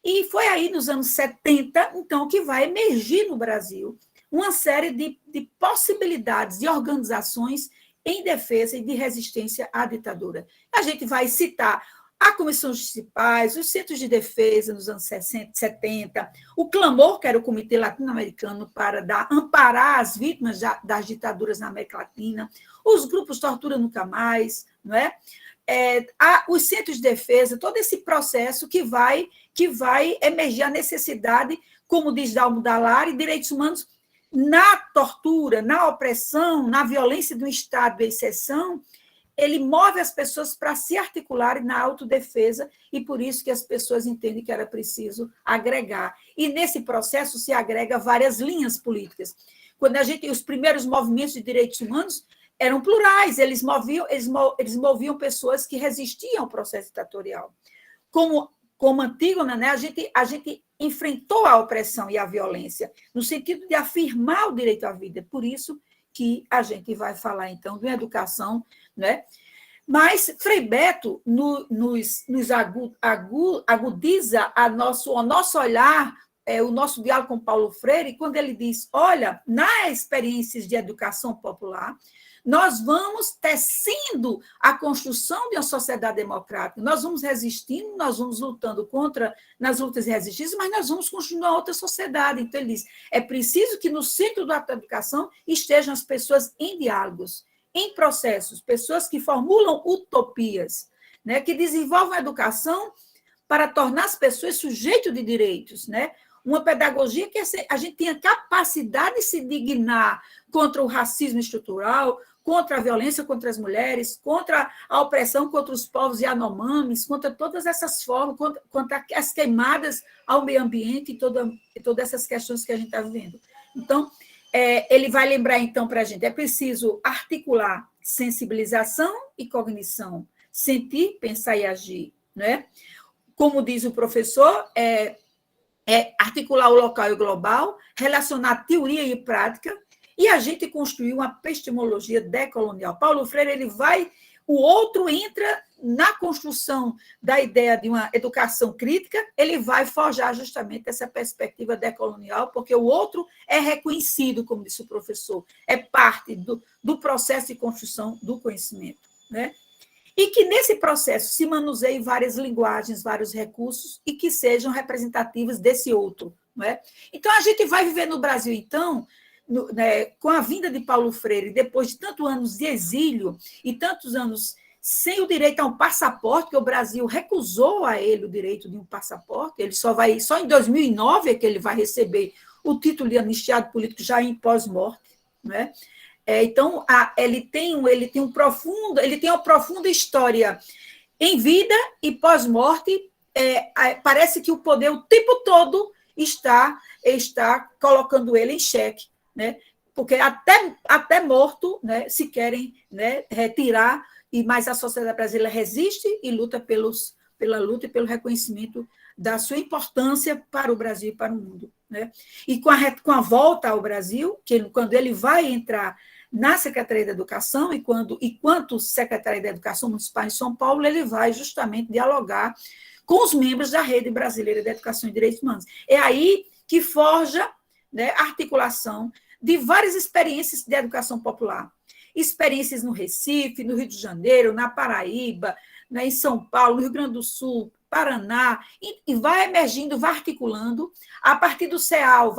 E foi aí, nos anos 70, então, que vai emergir no Brasil uma série de possibilidades de organizações em defesa e de resistência à ditadura. A gente vai citar a Comissão de Justiça e Paz, os Centros de Defesa nos anos 60, 70, o Clamor, que era o Comitê Latino-Americano para amparar as vítimas das ditaduras na América Latina, os grupos Tortura Nunca Mais, não é? Os centros de defesa, todo esse processo que vai emergir a necessidade, como diz Dalmo Dallari, direitos humanos na tortura, na opressão, na violência do Estado de exceção, ele move as pessoas para se articularem na autodefesa e por isso que as pessoas entendem que era preciso agregar. E nesse processo se agrega várias linhas políticas. Quando os primeiros movimentos de direitos humanos eram plurais, eles moviam pessoas que resistiam ao processo ditatorial. Como Antígona, né, a gente enfrentou a opressão e a violência, no sentido de afirmar o direito à vida. Por isso que a gente vai falar, então, de uma educação, né? Mas Frei Beto nos agudiza o nosso olhar, o nosso diálogo com Paulo Freire, quando ele diz, olha, nas experiências de educação popular, nós vamos tecendo a construção de uma sociedade democrática, nós vamos resistindo, nós vamos lutando nas lutas e resistências, mas nós vamos construindo uma outra sociedade. Então, ele diz, é preciso que no centro da educação estejam as pessoas em diálogos, em processos, pessoas que formulam utopias, né, que desenvolvem a educação para tornar as pessoas sujeitos de direitos, né? Uma pedagogia que a gente tenha capacidade de se dignar contra o racismo estrutural, contra a violência contra as mulheres, contra a opressão contra os povos Yanomamis, contra todas essas formas, contra as queimadas ao meio ambiente e todas essas questões que a gente está vivendo. Então, ele vai lembrar, então, para a gente, é preciso articular sensibilização e cognição, sentir, pensar e agir, né? Como diz o professor, articular o local e o global, relacionar teoria e prática, e a gente construir uma epistemologia decolonial. Paulo Freire, o outro entra na construção da ideia de uma educação crítica, ele vai forjar justamente essa perspectiva decolonial, porque o outro é reconhecido, como disse o professor, é parte do processo de construção do conhecimento, né? E que nesse processo se manuseiem várias linguagens, vários recursos, e que sejam representativos desse outro, não é? Então, a gente vai viver no Brasil, então, com a vinda de Paulo Freire, depois de tantos anos de exílio e tantos anos sem o direito a um passaporte, que o Brasil recusou a ele o direito de um passaporte, ele só em 2009 é que ele vai receber o título de anistiado político já em pós-morte, não é? Então, ele tem uma profunda história em vida e pós-morte. Parece que o poder o tempo todo está colocando ele em xeque, né? Porque até morto, né, se querem, né, retirar, mas a sociedade brasileira resiste e luta pela luta e pelo reconhecimento da sua importância para o Brasil e para o mundo, né? E com a volta ao Brasil, quando ele vai entrar na Secretaria da Educação, enquanto Secretaria da Educação Municipal em São Paulo, ele vai justamente dialogar com os membros da Rede Brasileira de Educação e Direitos Humanos. É aí que forja, né, a articulação de várias experiências de educação popular. Experiências no Recife, no Rio de Janeiro, na Paraíba, né, em São Paulo, no Rio Grande do Sul, Paraná, e vai emergindo, vai articulando. A partir do CEAL,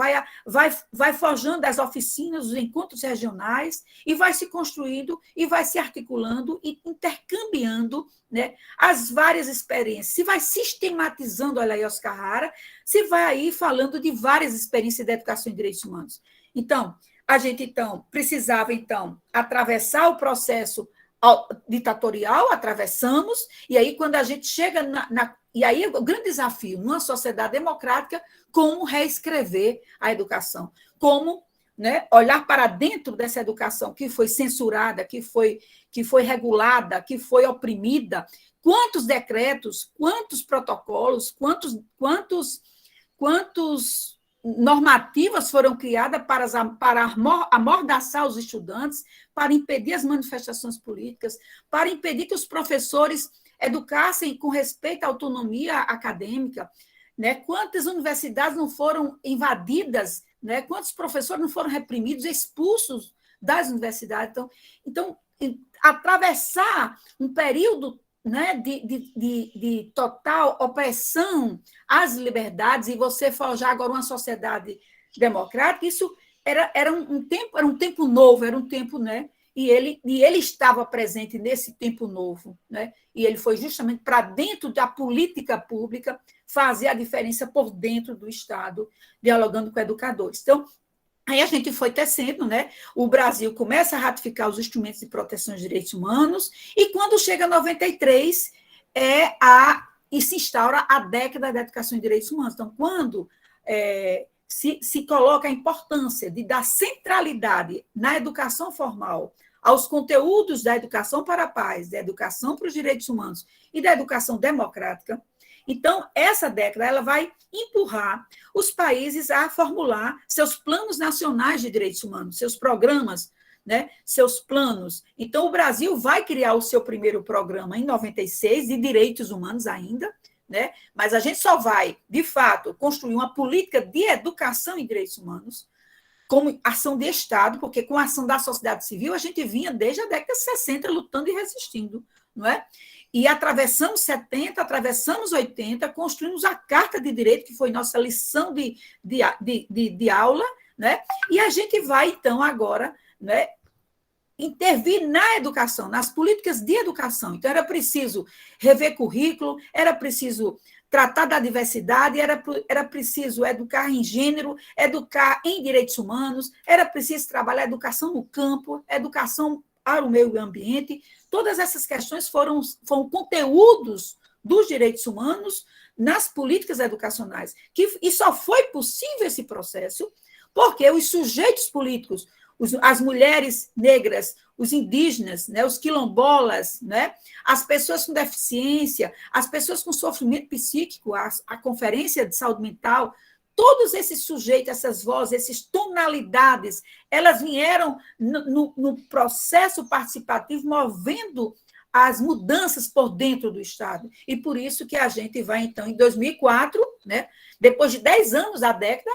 vai forjando as oficinas, os encontros regionais, e vai se construindo, e vai se articulando, e intercambiando, né, as várias experiências. Se vai sistematizando, olha aí, Oscar Hara, se vai aí falando de várias experiências da educação em direitos humanos. Então, a gente precisava atravessar o processo ditatorial, atravessamos, e aí quando a gente chega e aí o grande desafio numa sociedade democrática, como reescrever a educação, como, né, olhar para dentro dessa educação que foi censurada, que foi regulada, que foi oprimida, quantos decretos, quantos protocolos, quantos normativas foram criadas para amordaçar os estudantes, para impedir as manifestações políticas, para impedir que os professores educassem com respeito à autonomia acadêmica, né? Quantas universidades não foram invadidas, né? Quantos professores não foram reprimidos, expulsos das universidades. Então atravessar um período, né, de total opressão às liberdades, e você forjar agora uma sociedade democrática, isso era um tempo novo, era um tempo, né, e ele estava presente nesse tempo novo, né, e ele foi justamente para dentro da política pública fazer a diferença por dentro do Estado, dialogando com educadores. Então, aí a gente foi tecendo, né? O Brasil começa a ratificar os instrumentos de proteção dos direitos humanos, e quando chega 93, e se instaura a década da educação em direitos humanos. Então, quando se coloca a importância de dar centralidade na educação formal aos conteúdos da educação para a paz, da educação para os direitos humanos e da educação democrática, então, essa década ela vai empurrar os países a formular seus planos nacionais de direitos humanos, seus programas, né, seus planos. Então, o Brasil vai criar o seu primeiro programa em 96, de direitos humanos ainda, né, mas a gente só vai, de fato, construir uma política de educação em direitos humanos como ação de Estado, porque com a ação da sociedade civil a gente vinha desde a década de 60 lutando e resistindo, não é? E atravessamos 70, atravessamos 80, construímos a Carta de Direito, que foi nossa lição de aula, né? E a gente vai, então, agora, né, intervir na educação, nas políticas de educação. Então, era preciso rever currículo, era preciso tratar da diversidade, era preciso educar em gênero, educar em direitos humanos, era preciso trabalhar educação no campo, educação para o meio ambiente. Todas essas questões foram conteúdos dos direitos humanos nas políticas educacionais. E só foi possível esse processo porque os sujeitos políticos, as mulheres negras, os indígenas, né, os quilombolas, né, as pessoas com deficiência, as pessoas com sofrimento psíquico, a Conferência de Saúde Mental, todos esses sujeitos, essas vozes, essas tonalidades, elas vieram no processo participativo movendo as mudanças por dentro do Estado. E por isso que a gente vai, então, em 2004, né, depois de 10 anos da década,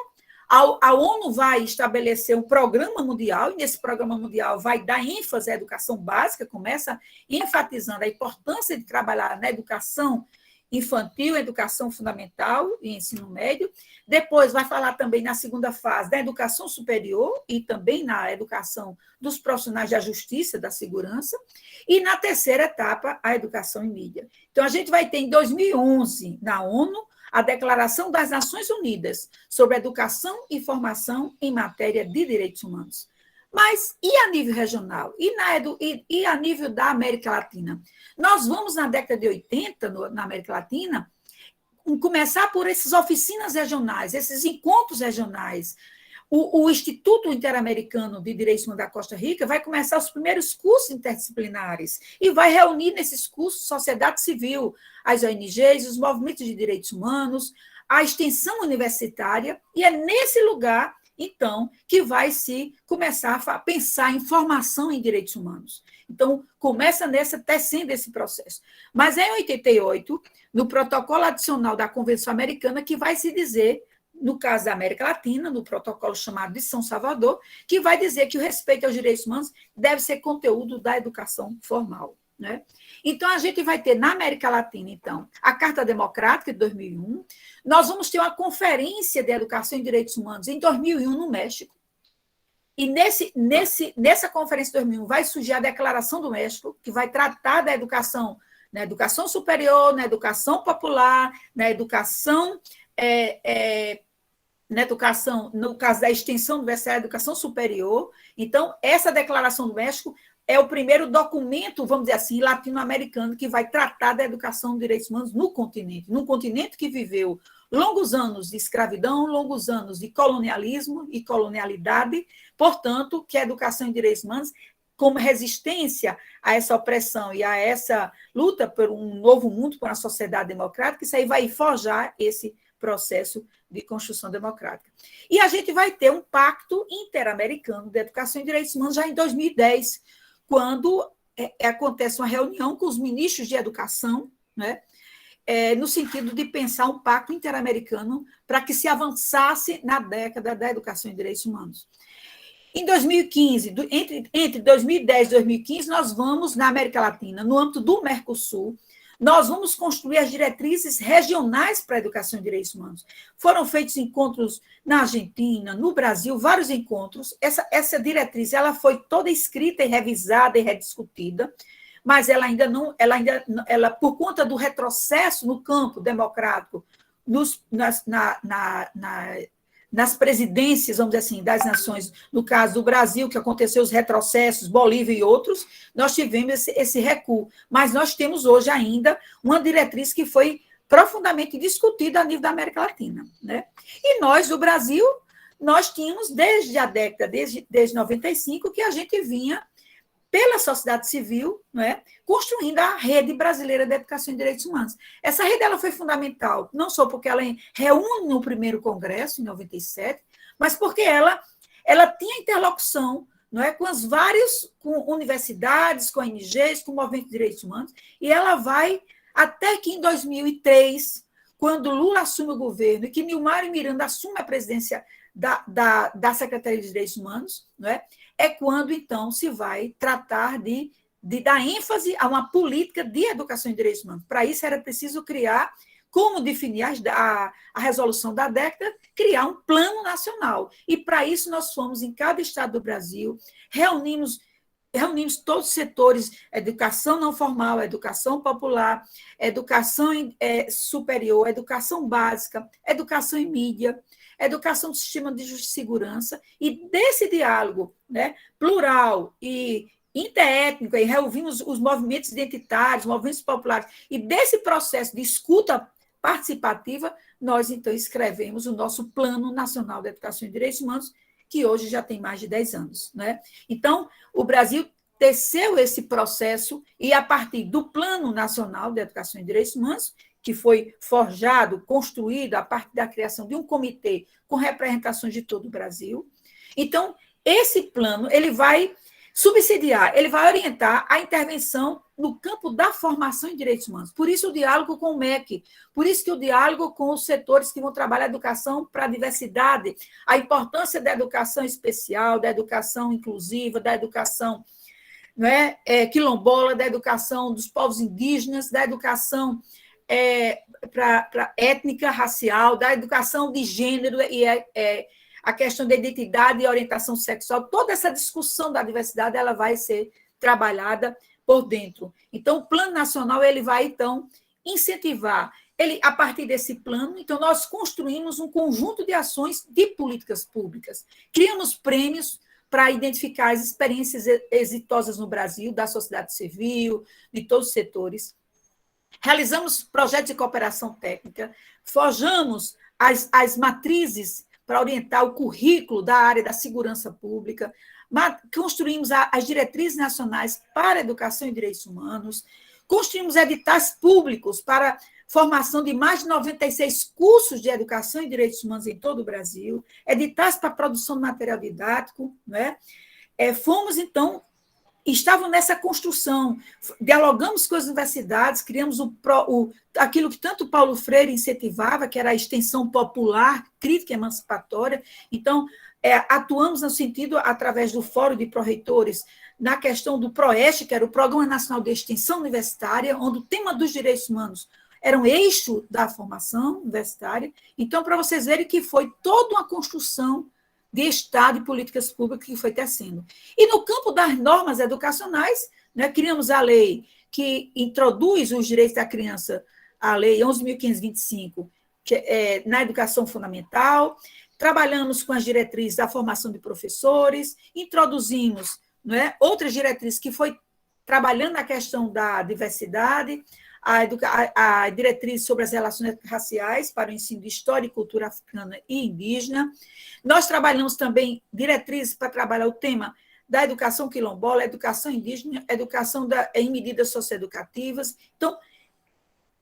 a ONU vai estabelecer um programa mundial, e nesse programa mundial vai dar ênfase à educação básica, começa enfatizando a importância de trabalhar na educação infantil, educação fundamental e ensino médio. Depois vai falar também, na segunda fase, da educação superior e também na educação dos profissionais da justiça, da segurança. E, na terceira etapa, a educação em mídia. Então, a gente vai ter, em 2011, na ONU, a Declaração das Nações Unidas sobre Educação e Formação em Matéria de Direitos Humanos. Mas e a nível regional? E a nível da América Latina? Nós vamos, na década de 80, na América Latina, começar por essas oficinas regionais, esses encontros regionais. O Instituto Interamericano de Direitos Humanos da Costa Rica vai começar os primeiros cursos interdisciplinares e vai reunir nesses cursos sociedade civil, as ONGs, os movimentos de direitos humanos, a extensão universitária, e é nesse lugar, então, que vai se começar a pensar em formação em direitos humanos. Então, começa tecendo esse processo. Mas é em 88, no protocolo adicional da Convenção Americana, que vai se dizer, no caso da América Latina, no protocolo chamado de São Salvador, que vai dizer que o respeito aos direitos humanos deve ser conteúdo da educação formal, né? Então, a gente vai ter na América Latina, então, a Carta Democrática de 2001, nós vamos ter uma conferência de educação em direitos humanos em 2001 no México, e nessa conferência de 2001 vai surgir a Declaração do México, que vai tratar da educação, na educação superior, na educação popular, na educação no caso da extensão universitária, educação superior. Então, essa Declaração do México é o primeiro documento, vamos dizer assim, latino-americano que vai tratar da educação de direitos humanos no continente que viveu longos anos de escravidão, longos anos de colonialismo e colonialidade, portanto, que a educação em direitos humanos, como resistência a essa opressão e a essa luta por um novo mundo, por uma sociedade democrática, isso aí vai forjar esse processo de construção democrática. E a gente vai ter um pacto interamericano de educação e direitos humanos já em 2010, quando acontece uma reunião com os ministros de educação, né, no sentido de pensar um pacto interamericano para que se avançasse na década da educação e direitos humanos. Em 2015, entre 2010 e 2015, nós vamos, na América Latina, no âmbito do Mercosul, nós vamos construir as diretrizes regionais para a educação e direitos humanos. Foram feitos encontros na Argentina, no Brasil, vários encontros. Essa diretriz ela foi toda escrita e revisada e rediscutida, mas ela ainda não, por conta do retrocesso no campo democrático, nas presidências, vamos dizer assim, das nações, no caso do Brasil, que aconteceu os retrocessos, Bolívia e outros, nós tivemos esse recuo. Mas nós temos hoje ainda uma diretriz que foi profundamente discutida a nível da América Latina, né? E nós, do Brasil, nós tínhamos desde a década, desde 95, que a gente vinha, pela sociedade civil, né, construindo a Rede Brasileira de Educação e Direitos Humanos. Essa rede ela foi fundamental, não só porque ela reúne no primeiro congresso, em 97, mas porque ela tinha interlocução, não é, com com universidades, com ONGs, com o movimento de direitos humanos, e ela vai até que em 2003, quando Lula assume o governo e que Nilmar Miranda assume a presidência da Secretaria de Direitos Humanos, não é? É quando, então, se vai tratar de dar ênfase a uma política de educação em direitos humanos. Para isso, era preciso criar, como definir a resolução da década, criar um plano nacional. E, para isso, nós fomos em cada estado do Brasil, reunimos todos os setores, educação não formal, educação popular, educação superior, educação básica, educação em mídia, educação do sistema de justiça e segurança, e desse diálogo, né, plural e interétnico, e reunimos os movimentos identitários, movimentos populares, e desse processo de escuta participativa, nós, então, escrevemos o nosso Plano Nacional de Educação e Direitos Humanos, que hoje já tem mais de 10 anos. Né? Então, o Brasil teceu esse processo e, a partir do Plano Nacional de Educação e Direitos Humanos, que foi forjado, construído a partir da criação de um comitê com representações de todo o Brasil. Então, esse plano ele vai subsidiar, ele vai orientar a intervenção no campo da formação em direitos humanos. Por isso o diálogo com o MEC, por isso que o diálogo com os setores que vão trabalhar a educação para a diversidade, a importância da educação especial, da educação inclusiva, da educação quilombola, da educação dos povos indígenas, da educação para étnica, racial, da educação de gênero e a questão da identidade e orientação sexual, toda essa discussão da diversidade ela vai ser trabalhada por dentro. Então, o Plano Nacional ele vai, então, incentivar. A partir desse plano, então, nós construímos um conjunto de ações de políticas públicas. Criamos prêmios para identificar as experiências exitosas no Brasil, da sociedade civil, de todos os setores. Realizamos projetos de cooperação técnica, forjamos as matrizes para orientar o currículo da área da segurança pública, construímos as diretrizes nacionais para a educação e direitos humanos, construímos editais públicos para formação de mais de 96 cursos de educação e direitos humanos em todo o Brasil, editais para produção de material didático, né? Fomos, então, estavam nessa construção, dialogamos com as universidades, criamos aquilo que tanto Paulo Freire incentivava, que era a extensão popular, crítica e emancipatória. Então, atuamos no sentido, através do Fórum de Pró-Reitores, na questão do PROEST, que era o Programa Nacional de Extensão Universitária, onde o tema dos direitos humanos era um eixo da formação universitária. Então, para vocês verem que foi toda uma construção de Estado e políticas públicas que foi tecendo. E no campo das normas educacionais, né, criamos a lei que introduz os direitos da criança, a Lei 11.525, na educação fundamental, trabalhamos com as diretrizes da formação de professores, introduzimos, né, outras diretrizes que foi trabalhando na questão da diversidade, a diretriz sobre as relações raciais para o ensino de história e cultura africana e indígena. Nós trabalhamos também diretrizes para trabalhar o tema da educação quilombola, educação indígena, educação em medidas socioeducativas. Então,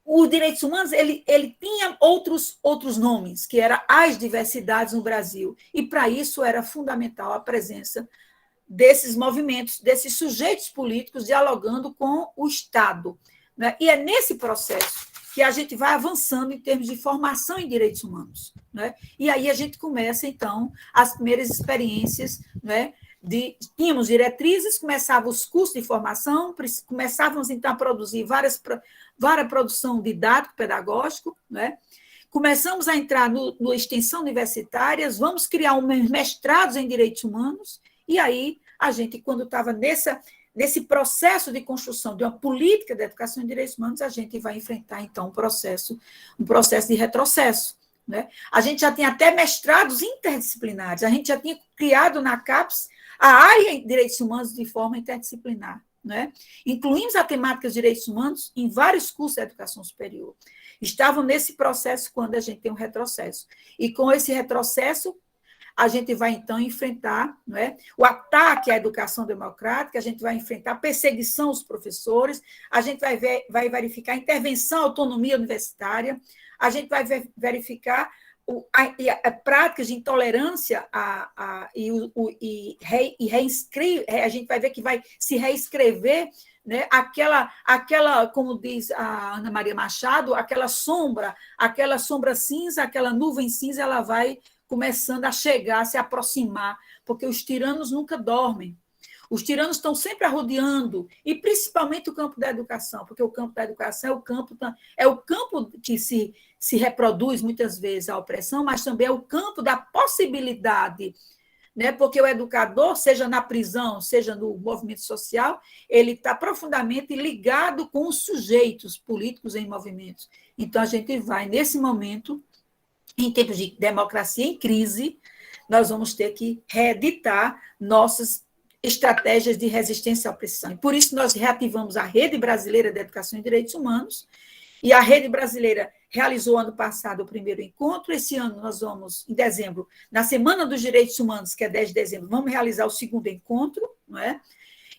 os direitos humanos ele tinha outros nomes, que eram as diversidades no Brasil, e para isso era fundamental a presença desses movimentos, desses sujeitos políticos dialogando com o Estado. Né? E é nesse processo que a gente vai avançando em termos de formação em direitos humanos. Né? E aí a gente começa, então, as primeiras experiências, né? Tínhamos diretrizes, começavam os cursos de formação, começávamos, então, a produzir várias produção didático-pedagógico, né? Começamos a entrar no extensão universitárias, vamos criar mestrados em direitos humanos, e aí a gente, quando estava nesse processo de construção de uma política de educação em direitos humanos, a gente vai enfrentar, então, um processo de retrocesso. Né? A gente já tinha até mestrados interdisciplinares, a gente já tinha criado na CAPES a área de direitos humanos de forma interdisciplinar. Né? Incluímos a temática dos direitos humanos em vários cursos de educação superior. Estavam nesse processo quando a gente tem um retrocesso. E com esse retrocesso, a gente vai, então, enfrentar, não é, o ataque à educação democrática, a gente vai enfrentar a perseguição aos professores, a gente vai verificar a intervenção à autonomia universitária, a gente vai verificar práticas de intolerância a gente vai ver que vai se reescrever, né? Como diz a Ana Maria Machado, aquela sombra cinza, aquela nuvem cinza, ela vai começando a chegar, a se aproximar, porque os tiranos nunca dormem. Os tiranos estão sempre rodeando, e principalmente o campo da educação, porque o campo da educação é o campo que se reproduz muitas vezes a opressão, mas também é o campo da possibilidade, né? Porque o educador, seja na prisão, seja no movimento social, ele está profundamente ligado com os sujeitos políticos em movimentos. Então, a gente vai, nesse momento, em tempos de democracia em crise, nós vamos ter que reeditar nossas estratégias de resistência à opressão. E por isso nós reativamos a Rede Brasileira de Educação e Direitos Humanos, e a Rede Brasileira realizou ano passado o primeiro encontro. Esse ano nós vamos, em dezembro, na Semana dos Direitos Humanos, que é 10 de dezembro, vamos realizar o segundo encontro, não é?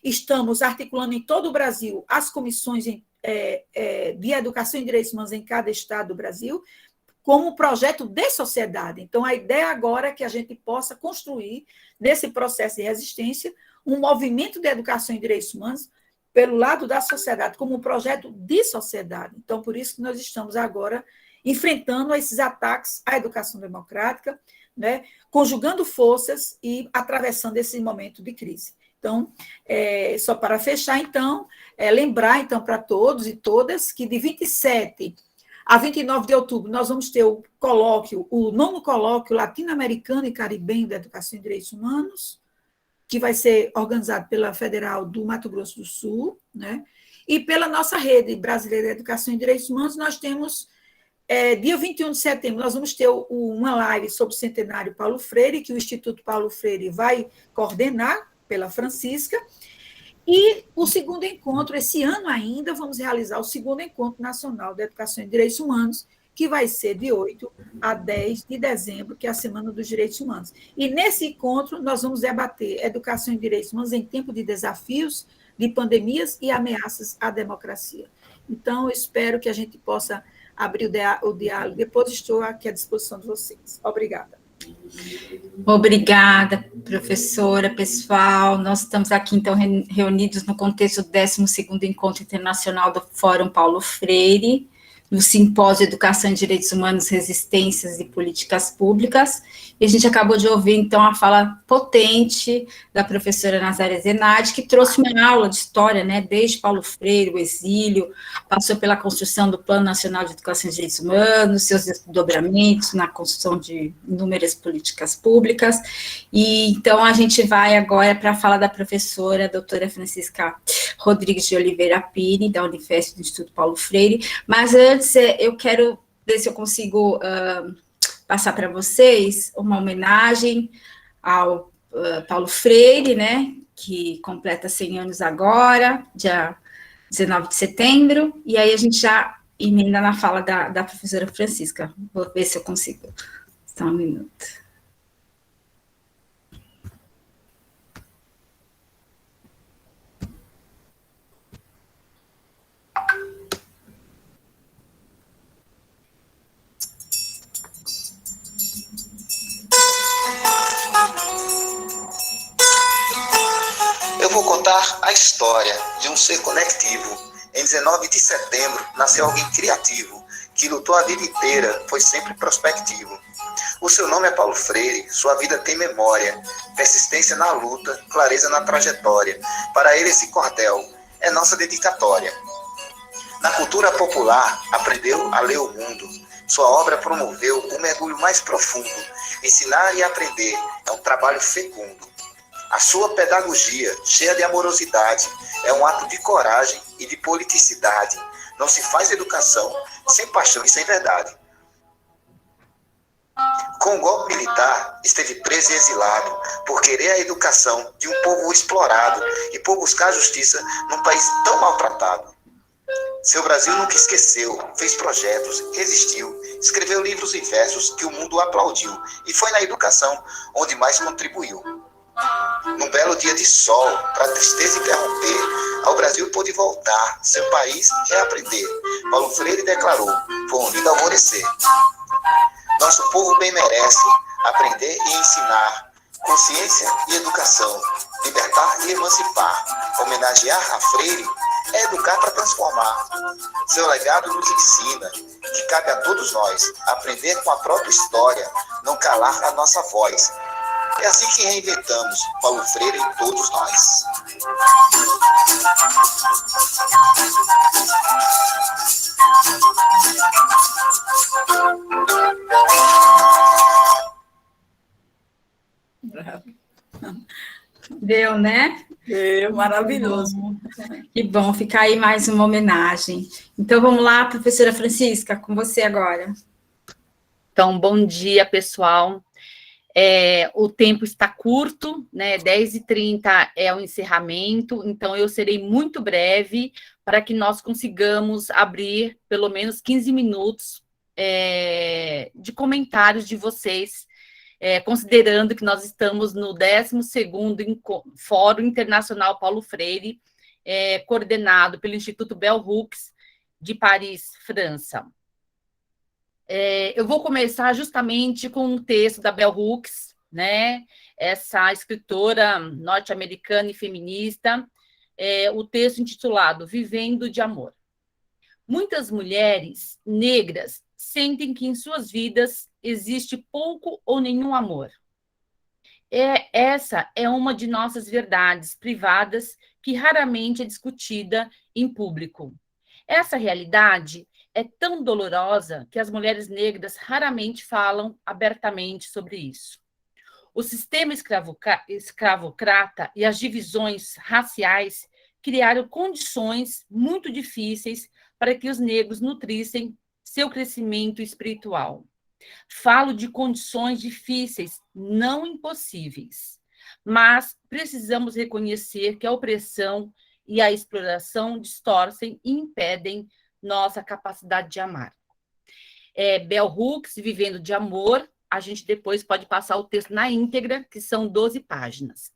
Estamos articulando em todo o Brasil as comissões de educação e direitos humanos em cada estado do Brasil, como projeto de sociedade. Então, a ideia agora é que a gente possa construir, nesse processo de resistência, um movimento de educação e direitos humanos pelo lado da sociedade, como um projeto de sociedade. Então, por isso que nós estamos agora enfrentando esses ataques à educação democrática, né, conjugando forças e atravessando esse momento de crise. Então, só para fechar, então, lembrar então, para todos e todas que de 27 a 29 de outubro nós vamos ter o 9º colóquio latino-americano e caribenho da educação e direitos humanos, que vai ser organizado pela Federal do Mato Grosso do Sul, né? E pela nossa Rede Brasileira de Educação e Direitos Humanos, nós temos, dia 21 de setembro, nós vamos ter uma live sobre o centenário Paulo Freire, que o Instituto Paulo Freire vai coordenar pela Francisca, e o segundo encontro, esse ano ainda, vamos realizar o segundo encontro nacional de Educação e Direitos Humanos, que vai ser de 8 a 10 de dezembro, que é a Semana dos Direitos Humanos. E nesse encontro nós vamos debater educação e direitos humanos em tempo de desafios, de pandemias e ameaças à democracia. Então, eu espero que a gente possa abrir o diálogo. Depois estou aqui à disposição de vocês. Obrigada. Obrigada, professora, pessoal. Nós estamos aqui, então, reunidos no contexto do 12º Encontro Internacional do Fórum Paulo Freire, no Simpósio Educação e Direitos Humanos, Resistências e Políticas Públicas, e a gente acabou de ouvir, então, a fala potente da professora Nazaré Zenardi, que trouxe uma aula de história, né, desde Paulo Freire, o exílio, passou pela construção do Plano Nacional de Educação e Direitos Humanos, seus desdobramentos na construção de inúmeras políticas públicas, e então a gente vai agora para a fala da professora, doutora Francisca Rodrigues de Oliveira Pini, da Unifesp, do Instituto Paulo Freire, mas antes eu quero ver se eu consigo passar para vocês uma homenagem ao Paulo Freire, né, que completa 100 anos agora, dia 19 de setembro, e aí a gente já emenda na fala da professora Francisca. Vou ver se eu consigo. Só um minuto. Eu vou contar a história de um ser conectivo. Em 19 de setembro, nasceu alguém criativo, que lutou a vida inteira, foi sempre prospectivo. O seu nome é Paulo Freire, sua vida tem memória, persistência na luta, clareza na trajetória. Para ele esse cordel é nossa dedicatória. Na cultura popular, aprendeu a ler o mundo. Sua obra promoveu um mergulho mais profundo. Ensinar e aprender é um trabalho fecundo. A sua pedagogia, cheia de amorosidade, é um ato de coragem e de politicidade. Não se faz educação sem paixão e sem verdade. Com o golpe militar, esteve preso e exilado por querer a educação de um povo explorado e por buscar justiça num país tão maltratado. Seu Brasil nunca esqueceu, fez projetos, resistiu, escreveu livros e versos que o mundo aplaudiu e foi na educação onde mais contribuiu. Num belo dia de sol, para a tristeza interromper, ao Brasil pôde voltar, seu país reaprender. Paulo Freire declarou, foi um lindo alvorecer. Nosso povo bem merece aprender e ensinar, consciência e educação, libertar e emancipar. Homenagear a Freire É educar para transformar. Seu legado nos ensina que cabe a todos nós aprender com a própria história, não calar a nossa voz. É assim que reinventamos Paulo Freire em todos nós. Deu, né? Maravilhoso. Que bom, ficar aí mais uma homenagem. Então, vamos lá, professora Francisca, com você agora. Então, bom dia, pessoal. O tempo está curto, né? 10h30 é o encerramento, então eu serei muito breve para que nós consigamos abrir pelo menos 15 minutos de comentários de vocês, considerando que nós estamos no 12º Fórum Internacional Paulo Freire, coordenado pelo Instituto Bell Hooks de Paris, França. Eu vou começar justamente com um texto da Bell Hooks, né? Essa escritora norte-americana e feminista, o texto intitulado Vivendo de Amor. Muitas mulheres negras sentem que em suas vidas existe pouco ou nenhum amor. Essa é uma de nossas verdades privadas que raramente é discutida em público. Essa realidade é tão dolorosa que as mulheres negras raramente falam abertamente sobre isso. O sistema escravocrata e as divisões raciais criaram condições muito difíceis para que os negros nutrissem seu crescimento espiritual. Falo de condições difíceis, não impossíveis, mas precisamos reconhecer que a opressão e a exploração distorcem e impedem nossa capacidade de amar. Bell Hooks, Vivendo de Amor, a gente depois pode passar o texto na íntegra, que são 12 páginas.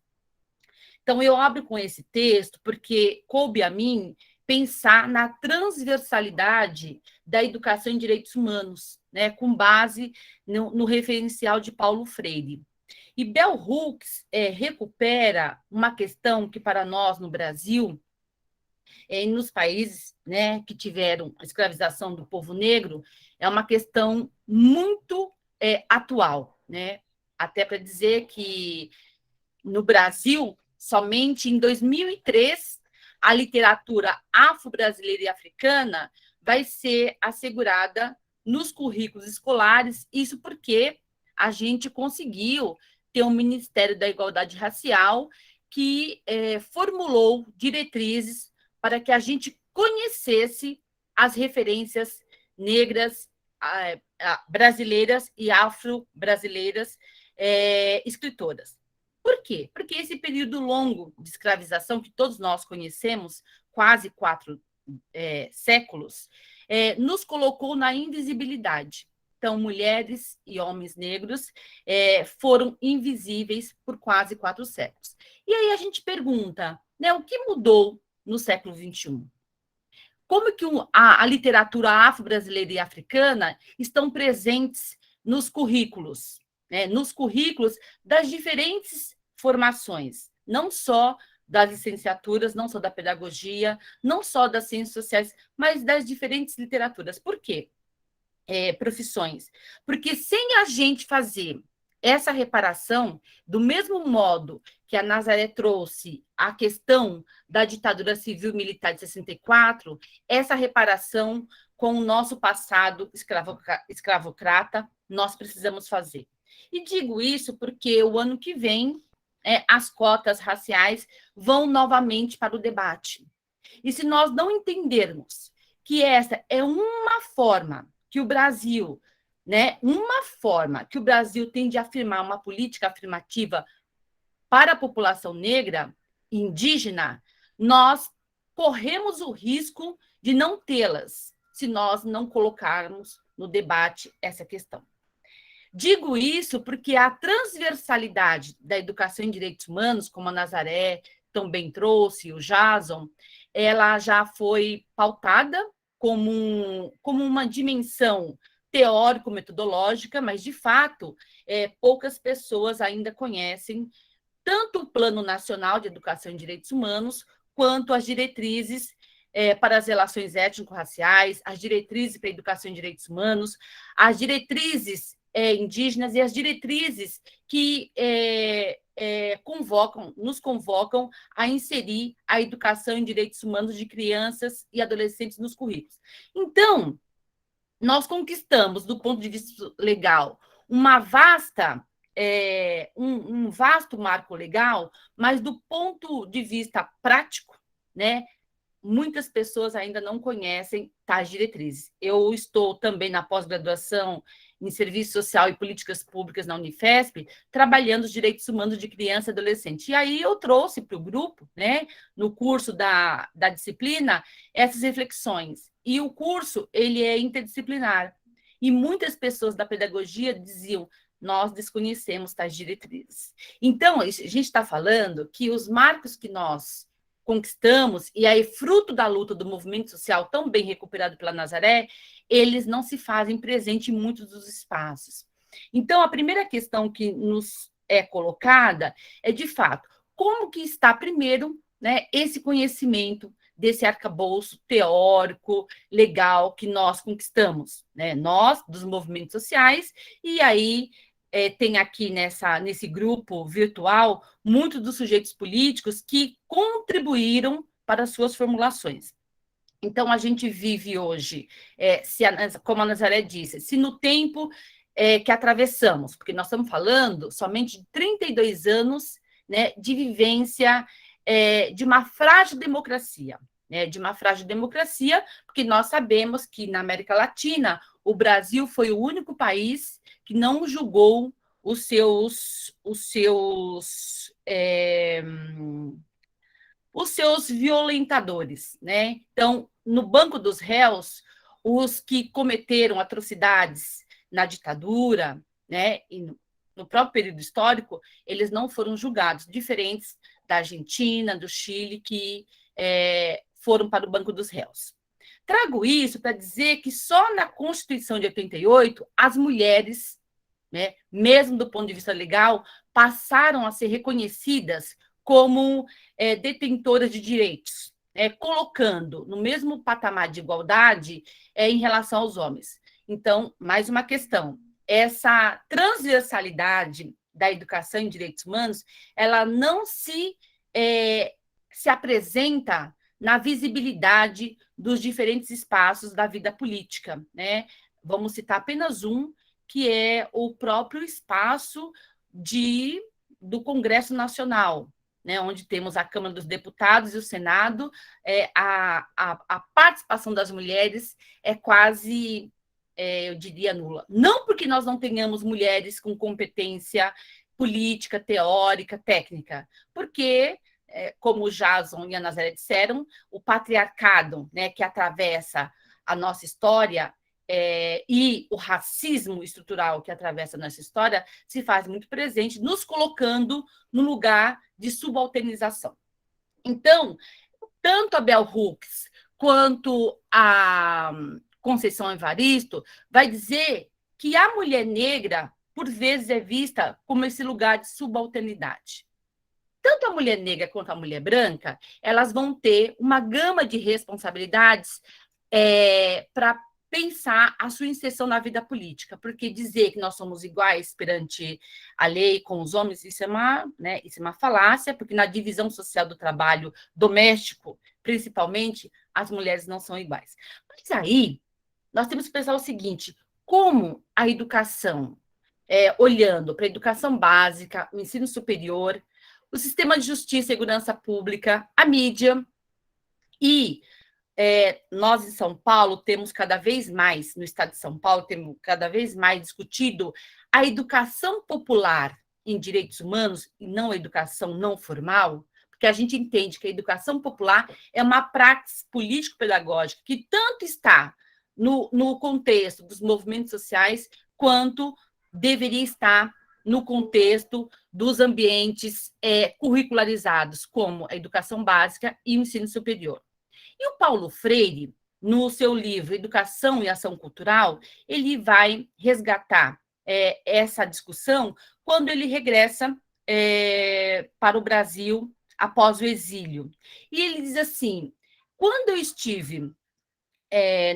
Então, eu abro com esse texto porque coube a mim pensar na transversalidade da educação em direitos humanos, né, com base no referencial de Paulo Freire. E Bell Hooks recupera uma questão que, para nós, no Brasil, nos países, né, que tiveram a escravização do povo negro, é uma questão muito atual, né? Até para dizer que, no Brasil, somente em 2003, a literatura afro-brasileira e africana vai ser assegurada nos currículos escolares, isso porque a gente conseguiu ter um Ministério da Igualdade Racial que formulou diretrizes para que a gente conhecesse as referências negras, brasileiras e afro-brasileiras escritoras. Por quê? Porque esse período longo de escravização, que todos nós conhecemos, quase 4 séculos, nos colocou na invisibilidade. Então, mulheres e homens negros foram invisíveis por quase 4 séculos. E aí a gente pergunta, né, o que mudou no século XXI? Como que a literatura afro-brasileira e africana estão presentes nos currículos, né, nos currículos das diferentes formações, não só das licenciaturas, não só da pedagogia, não só das ciências sociais, mas das diferentes literaturas. Por quê? Profissões. Porque sem a gente fazer essa reparação, do mesmo modo que a Nazaré trouxe a questão da ditadura civil-militar de 64, essa reparação com o nosso passado escravocrata, nós precisamos fazer. E digo isso porque o ano que vem, as cotas raciais vão novamente para o debate. E se nós não entendermos que essa é uma forma que o Brasil, né, uma forma que o Brasil tem de afirmar uma política afirmativa para a população negra, indígena, nós corremos o risco de não tê-las se nós não colocarmos no debate essa questão. Digo isso porque a transversalidade da educação em direitos humanos, como a Nazaré também trouxe, o Jason, ela já foi pautada como uma dimensão teórico-metodológica, mas, de fato, poucas pessoas ainda conhecem tanto o Plano Nacional de Educação em Direitos Humanos quanto as diretrizes para as relações étnico-raciais, as diretrizes para a educação em direitos humanos, as diretrizes indígenas e as diretrizes que nos convocam a inserir a educação em direitos humanos de crianças e adolescentes nos currículos. Então, nós conquistamos, do ponto de vista legal, uma vasta, um vasto marco legal, mas do ponto de vista prático, né, muitas pessoas ainda não conhecem tais diretrizes. Eu estou também na pós-graduação em Serviço Social e Políticas Públicas na Unifesp, trabalhando os direitos humanos de criança e adolescente. E aí eu trouxe para o grupo, né, no curso da disciplina, essas reflexões. E o curso ele é interdisciplinar. E muitas pessoas da pedagogia diziam: nós desconhecemos tais diretrizes. Então, a gente está falando que os marcos que nós conquistamos, e aí fruto da luta do movimento social tão bem recuperado pela Nazaré, eles não se fazem presente em muitos dos espaços. Então, a primeira questão que nos é colocada é, de fato, como que está, primeiro, né, esse conhecimento desse arcabouço teórico, legal, que nós conquistamos, né? Nós, dos movimentos sociais, e aí tem aqui nesse grupo virtual muitos dos sujeitos políticos que contribuíram para as suas formulações. Então, a gente vive hoje, como a Nazaré disse, se no tempo que atravessamos, porque nós estamos falando somente de 32 anos, né, de vivência de uma frágil democracia, né, porque nós sabemos que na América Latina o Brasil foi o único país que não julgou os seus violentadores, né? Então, no banco dos réus, os que cometeram atrocidades na ditadura, né, e no próprio período histórico, eles não foram julgados, diferentes da Argentina, do Chile, que foram para o banco dos réus. Trago isso para dizer que só na Constituição de 88, as mulheres, né, mesmo do ponto de vista legal, passaram a ser reconhecidas como detentoras de direitos, colocando no mesmo patamar de igualdade em relação aos homens. Então, mais uma questão, essa transversalidade da educação em direitos humanos, ela não se apresenta na visibilidade dos diferentes espaços da vida política, né? Vamos citar apenas um, que é o próprio espaço do Congresso Nacional, né, onde temos a Câmara dos Deputados e o Senado. A participação das mulheres é quase, eu diria, nula. Não porque nós não tenhamos mulheres com competência política, teórica, técnica, porque, como o Jason e a Nazaré disseram, o patriarcado, né, que atravessa a nossa história, e o racismo estrutural que atravessa a nossa história se faz muito presente, nos colocando no lugar de subalternização. Então, tanto a Bell Hooks quanto a Conceição Evaristo vai dizer que a mulher negra, por vezes, é vista como esse lugar de subalternidade. Tanto a mulher negra quanto a mulher branca, elas vão ter uma gama de responsabilidades para pensar a sua inserção na vida política, porque dizer que nós somos iguais perante a lei com os homens, isso é uma falácia, porque na divisão social do trabalho doméstico, principalmente, as mulheres não são iguais. Mas aí, nós temos que pensar o seguinte: como a educação, olhando para a educação básica, o ensino superior, o sistema de justiça e segurança pública, a mídia e nós, em São Paulo, temos cada vez mais, no estado de São Paulo, temos cada vez mais discutido a educação popular em direitos humanos e não a educação não formal, porque a gente entende que a educação popular é uma prática político-pedagógica que tanto está no contexto dos movimentos sociais, quanto deveria estar no contexto dos ambientes curricularizados, como a educação básica e o ensino superior. E o Paulo Freire, no seu livro Educação e Ação Cultural, ele vai resgatar essa discussão quando ele regressa para o Brasil após o exílio. E ele diz assim, Quando eu estive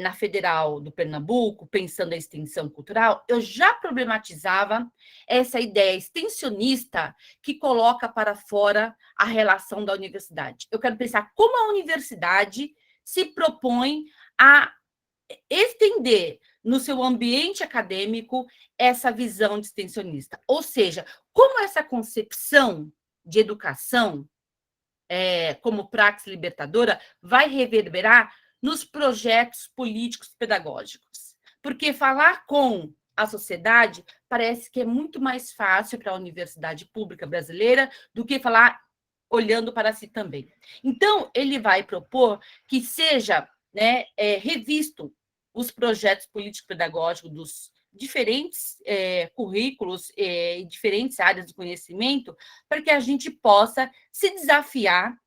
na Federal do Pernambuco, pensando em extensão cultural, eu já problematizava essa ideia extensionista que coloca para fora a relação da universidade. Eu quero pensar como a universidade se propõe a estender no seu ambiente acadêmico essa visão de extensionista. Ou seja, como essa concepção de educação como prática libertadora vai reverberar nos projetos políticos pedagógicos. Porque falar com a sociedade parece que é muito mais fácil para a universidade pública brasileira do que falar olhando para si também. Então, ele vai propor que seja revisto os projetos político-pedagógicos dos diferentes currículos e diferentes áreas do conhecimento, para que a gente possa se desafiar,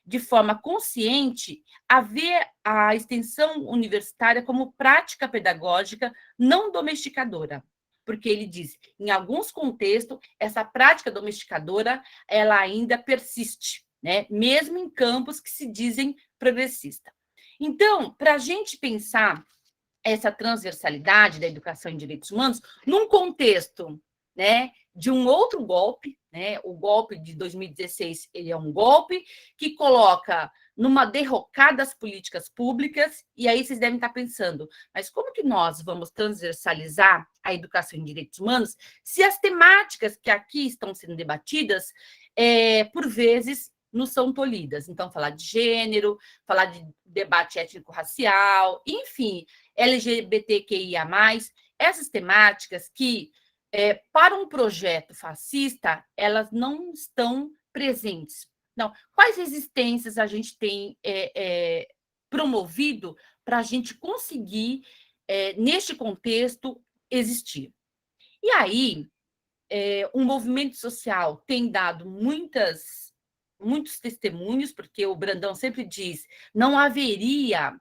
de forma consciente, a ver a extensão universitária como prática pedagógica não domesticadora. Porque ele diz, em alguns contextos, essa prática domesticadora ela ainda persiste, mesmo em campos que se dizem progressistas. Então, para a gente pensar essa transversalidade da educação em direitos humanos num contexto de um outro golpe, o golpe de 2016 ele é um golpe que coloca numa derrocada as políticas públicas, e aí vocês devem estar pensando, mas como que nós vamos transversalizar a educação em direitos humanos se as temáticas que aqui estão sendo debatidas, por vezes, não são tolhidas? Então, falar de gênero, falar de debate étnico-racial, enfim, LGBTQIA+, essas temáticas que, para um projeto fascista, elas não estão presentes. Não. Quais resistências a gente tem promovido para a gente conseguir, neste contexto, existir? E aí, um movimento social tem dado muitos testemunhos, porque o Brandão sempre diz, não haveria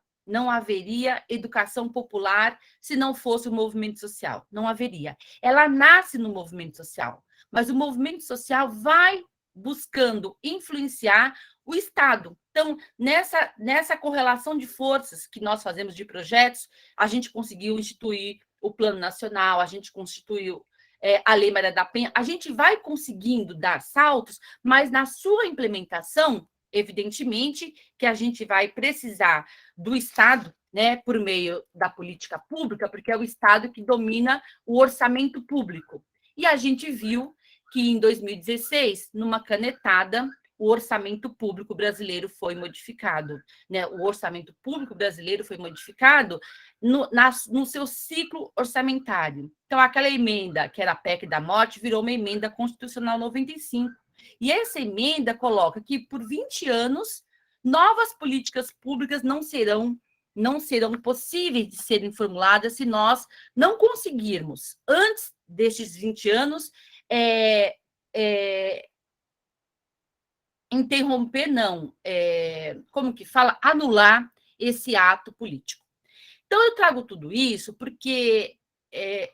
educação popular se não fosse o movimento social. Não haveria. Ela nasce no movimento social, mas o movimento social vai buscando influenciar o Estado. Então, nessa correlação de forças que nós fazemos de projetos, a gente conseguiu instituir o Plano Nacional, a gente constituiu a Lei Maria da Penha, a gente vai conseguindo dar saltos, mas na sua implementação, evidentemente, que a gente vai precisar do Estado, por meio da política pública, porque é o Estado que domina o orçamento público. E a gente viu que, em 2016, numa canetada, o orçamento público brasileiro foi modificado. O orçamento público brasileiro foi modificado no seu ciclo orçamentário. Então, aquela emenda, que era a PEC da morte, virou uma emenda constitucional 95. E essa emenda coloca que, por 20 anos, novas políticas públicas não serão possíveis de serem formuladas se nós não conseguirmos, antes destes 20 anos, interromper, não, como que fala? Anular esse ato político. Então, eu trago tudo isso porque,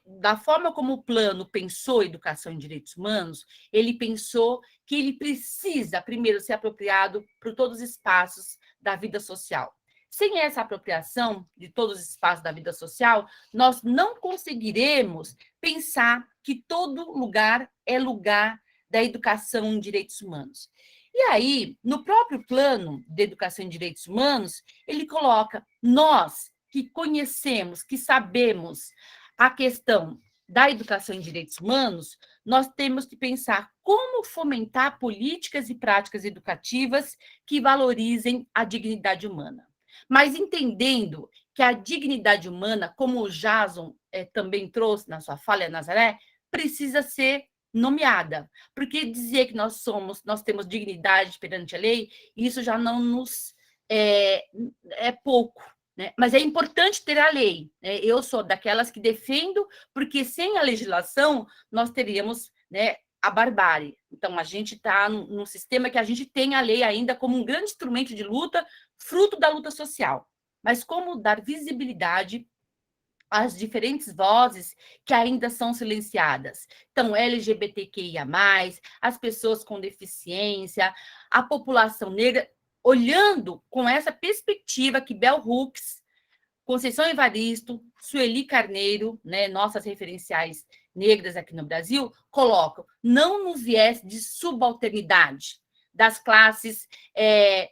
da forma como o plano pensou a educação em direitos humanos, ele pensou que ele precisa, primeiro, ser apropriado por todos os espaços da vida social. Sem essa apropriação de todos os espaços da vida social, nós não conseguiremos pensar que todo lugar é lugar da educação em direitos humanos. E aí, no próprio plano de educação em direitos humanos, ele coloca nós que conhecemos, que sabemos a questão da educação em direitos humanos, nós temos que pensar como fomentar políticas e práticas educativas que valorizem a dignidade humana. Mas entendendo que a dignidade humana, como o Jason também trouxe na sua fala, Nazaré, precisa ser nomeada, porque dizer que nós temos dignidade perante a lei, isso já não nos é pouco, mas é importante ter a lei. Eu sou daquelas que defendo, porque sem a legislação nós teríamos a barbárie. Então, a gente está num sistema que a gente tem a lei ainda como um grande instrumento de luta, fruto da luta social. Mas como dar visibilidade às diferentes vozes que ainda são silenciadas? Então, LGBTQIA+, as pessoas com deficiência, a população negra, olhando com essa perspectiva que Bell Hooks, Conceição Evaristo, Sueli Carneiro, né, nossas referenciais negras aqui no Brasil, colocam, não no viés de subalternidade das classes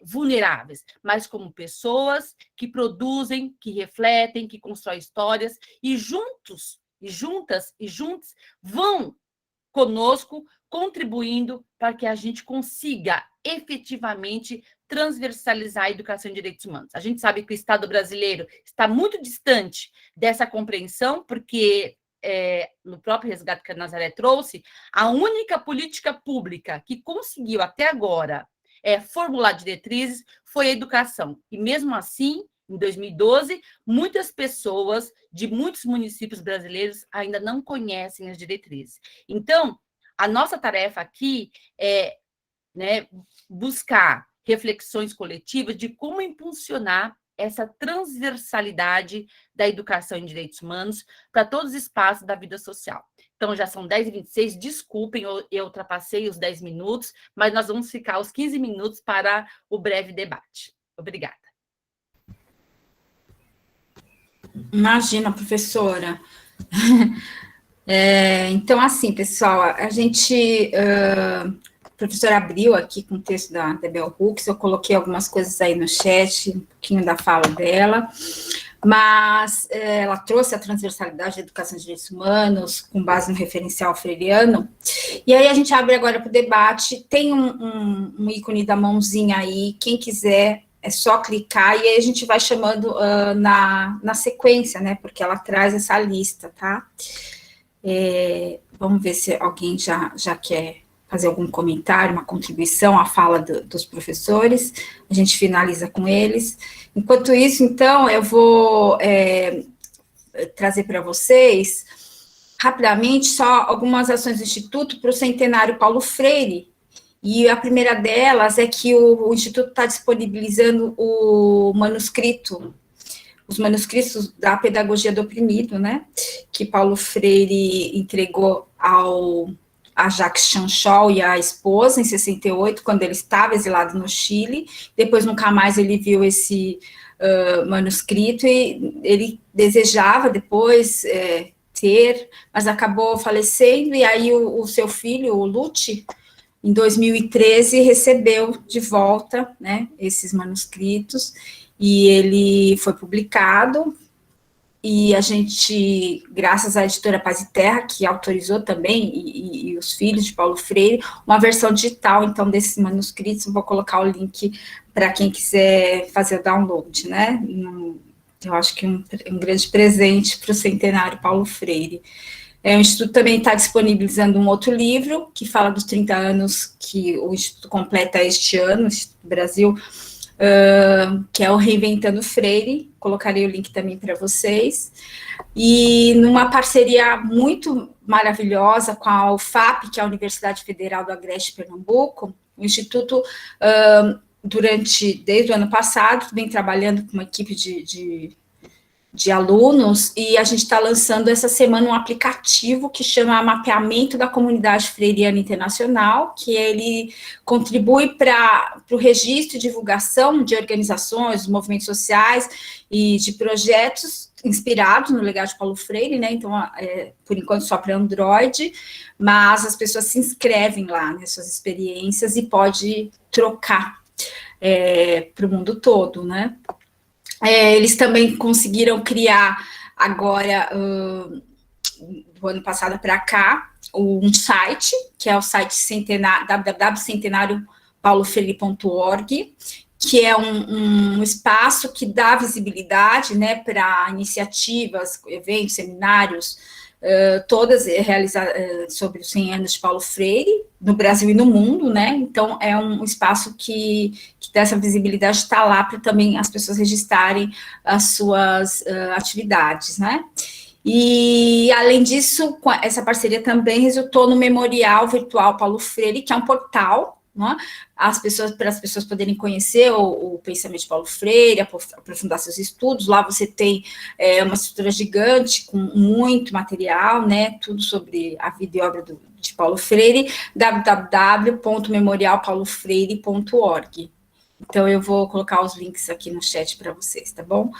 vulneráveis, mas como pessoas que produzem, que refletem, que constroem histórias, e juntos, e juntas, e juntos, vão conosco, contribuindo para que a gente consiga efetivamente transversalizar a educação em direitos humanos. A gente sabe que o Estado brasileiro está muito distante dessa compreensão, porque no próprio resgate que a Nazaré trouxe, a única política pública que conseguiu até agora formular diretrizes foi a educação. E mesmo assim, em 2012, muitas pessoas de muitos municípios brasileiros ainda não conhecem as diretrizes. Então, a nossa tarefa aqui é, né, buscar reflexões coletivas de como impulsionar essa transversalidade da educação em direitos humanos para todos os espaços da vida social. Então, já são 10h26, desculpem, eu ultrapassei os 10 minutos, mas nós vamos ficar os 15 minutos para o breve debate. Obrigada. Imagina, professora. Então, assim, pessoal, a gente... a professora abriu aqui com o texto da Bell Hooks, eu coloquei algumas coisas aí no chat, um pouquinho da fala dela, mas ela trouxe a transversalidade da educação de direitos humanos, com base no referencial freiriano, e aí a gente abre agora para o debate, tem um ícone da mãozinha aí, quem quiser, é só clicar, e aí a gente vai chamando na sequência, né, porque ela traz essa lista, tá? Vamos ver se alguém já quer fazer algum comentário, uma contribuição à fala dos professores, a gente finaliza com eles. Enquanto isso, então, eu vou trazer para vocês, rapidamente, só algumas ações do Instituto para o Centenário Paulo Freire, e a primeira delas é que o Instituto está disponibilizando o manuscrito, os manuscritos da Pedagogia do Oprimido, né, que Paulo Freire entregou a Jacques Chanchol e a esposa, em 68, quando ele estava exilado no Chile. Depois, nunca mais ele viu esse manuscrito, e ele desejava depois ter, mas acabou falecendo, e aí o seu filho, o Lute, em 2013, recebeu de volta, né, esses manuscritos, e ele foi publicado, e a gente, graças à editora Paz e Terra, que autorizou também, e os filhos de Paulo Freire, uma versão digital, então, desses manuscritos. Vou colocar o link para quem quiser fazer o download, né? Eu acho que um grande presente para o Centenário Paulo Freire. O Instituto também está disponibilizando um outro livro, que fala dos 30 anos que o Instituto completa este ano, o Instituto do Brasil, que é o Reinventando Freire. Colocarei o link também para vocês, e numa parceria muito maravilhosa com a UFAP, que é a Universidade Federal do Agreste Pernambuco, o Instituto, desde o ano passado, vem trabalhando com uma equipe de alunos, e a gente está lançando essa semana um aplicativo que chama Mapeamento da Comunidade Freiriana Internacional, que ele contribui para o registro e divulgação de organizações, movimentos sociais e de projetos inspirados no legado de Paulo Freire, né? Então, por enquanto, só para Android, mas as pessoas se inscrevem lá, né, suas experiências, e pode trocar para o mundo todo, né? Eles também conseguiram criar agora, do ano passado para cá, um site, que é o site www.centenariopaulofreire.org, que é um espaço que dá visibilidade, né, para iniciativas, eventos, seminários, todas realizadas sobre os 100 anos de Paulo Freire, no Brasil e no mundo, né? Então, é um espaço que dá essa visibilidade, está lá para também as pessoas registrarem as suas atividades, né? E, além disso, essa parceria também resultou no Memorial Virtual Paulo Freire, que é um portal, né, para as pessoas poderem conhecer o pensamento de Paulo Freire, aprofundar seus estudos. Lá você tem uma estrutura gigante, com muito material, né, tudo sobre a vida e obra de Paulo Freire, www.memorialpaulofreire.org. Então, eu vou colocar os links aqui no chat para vocês, tá bom?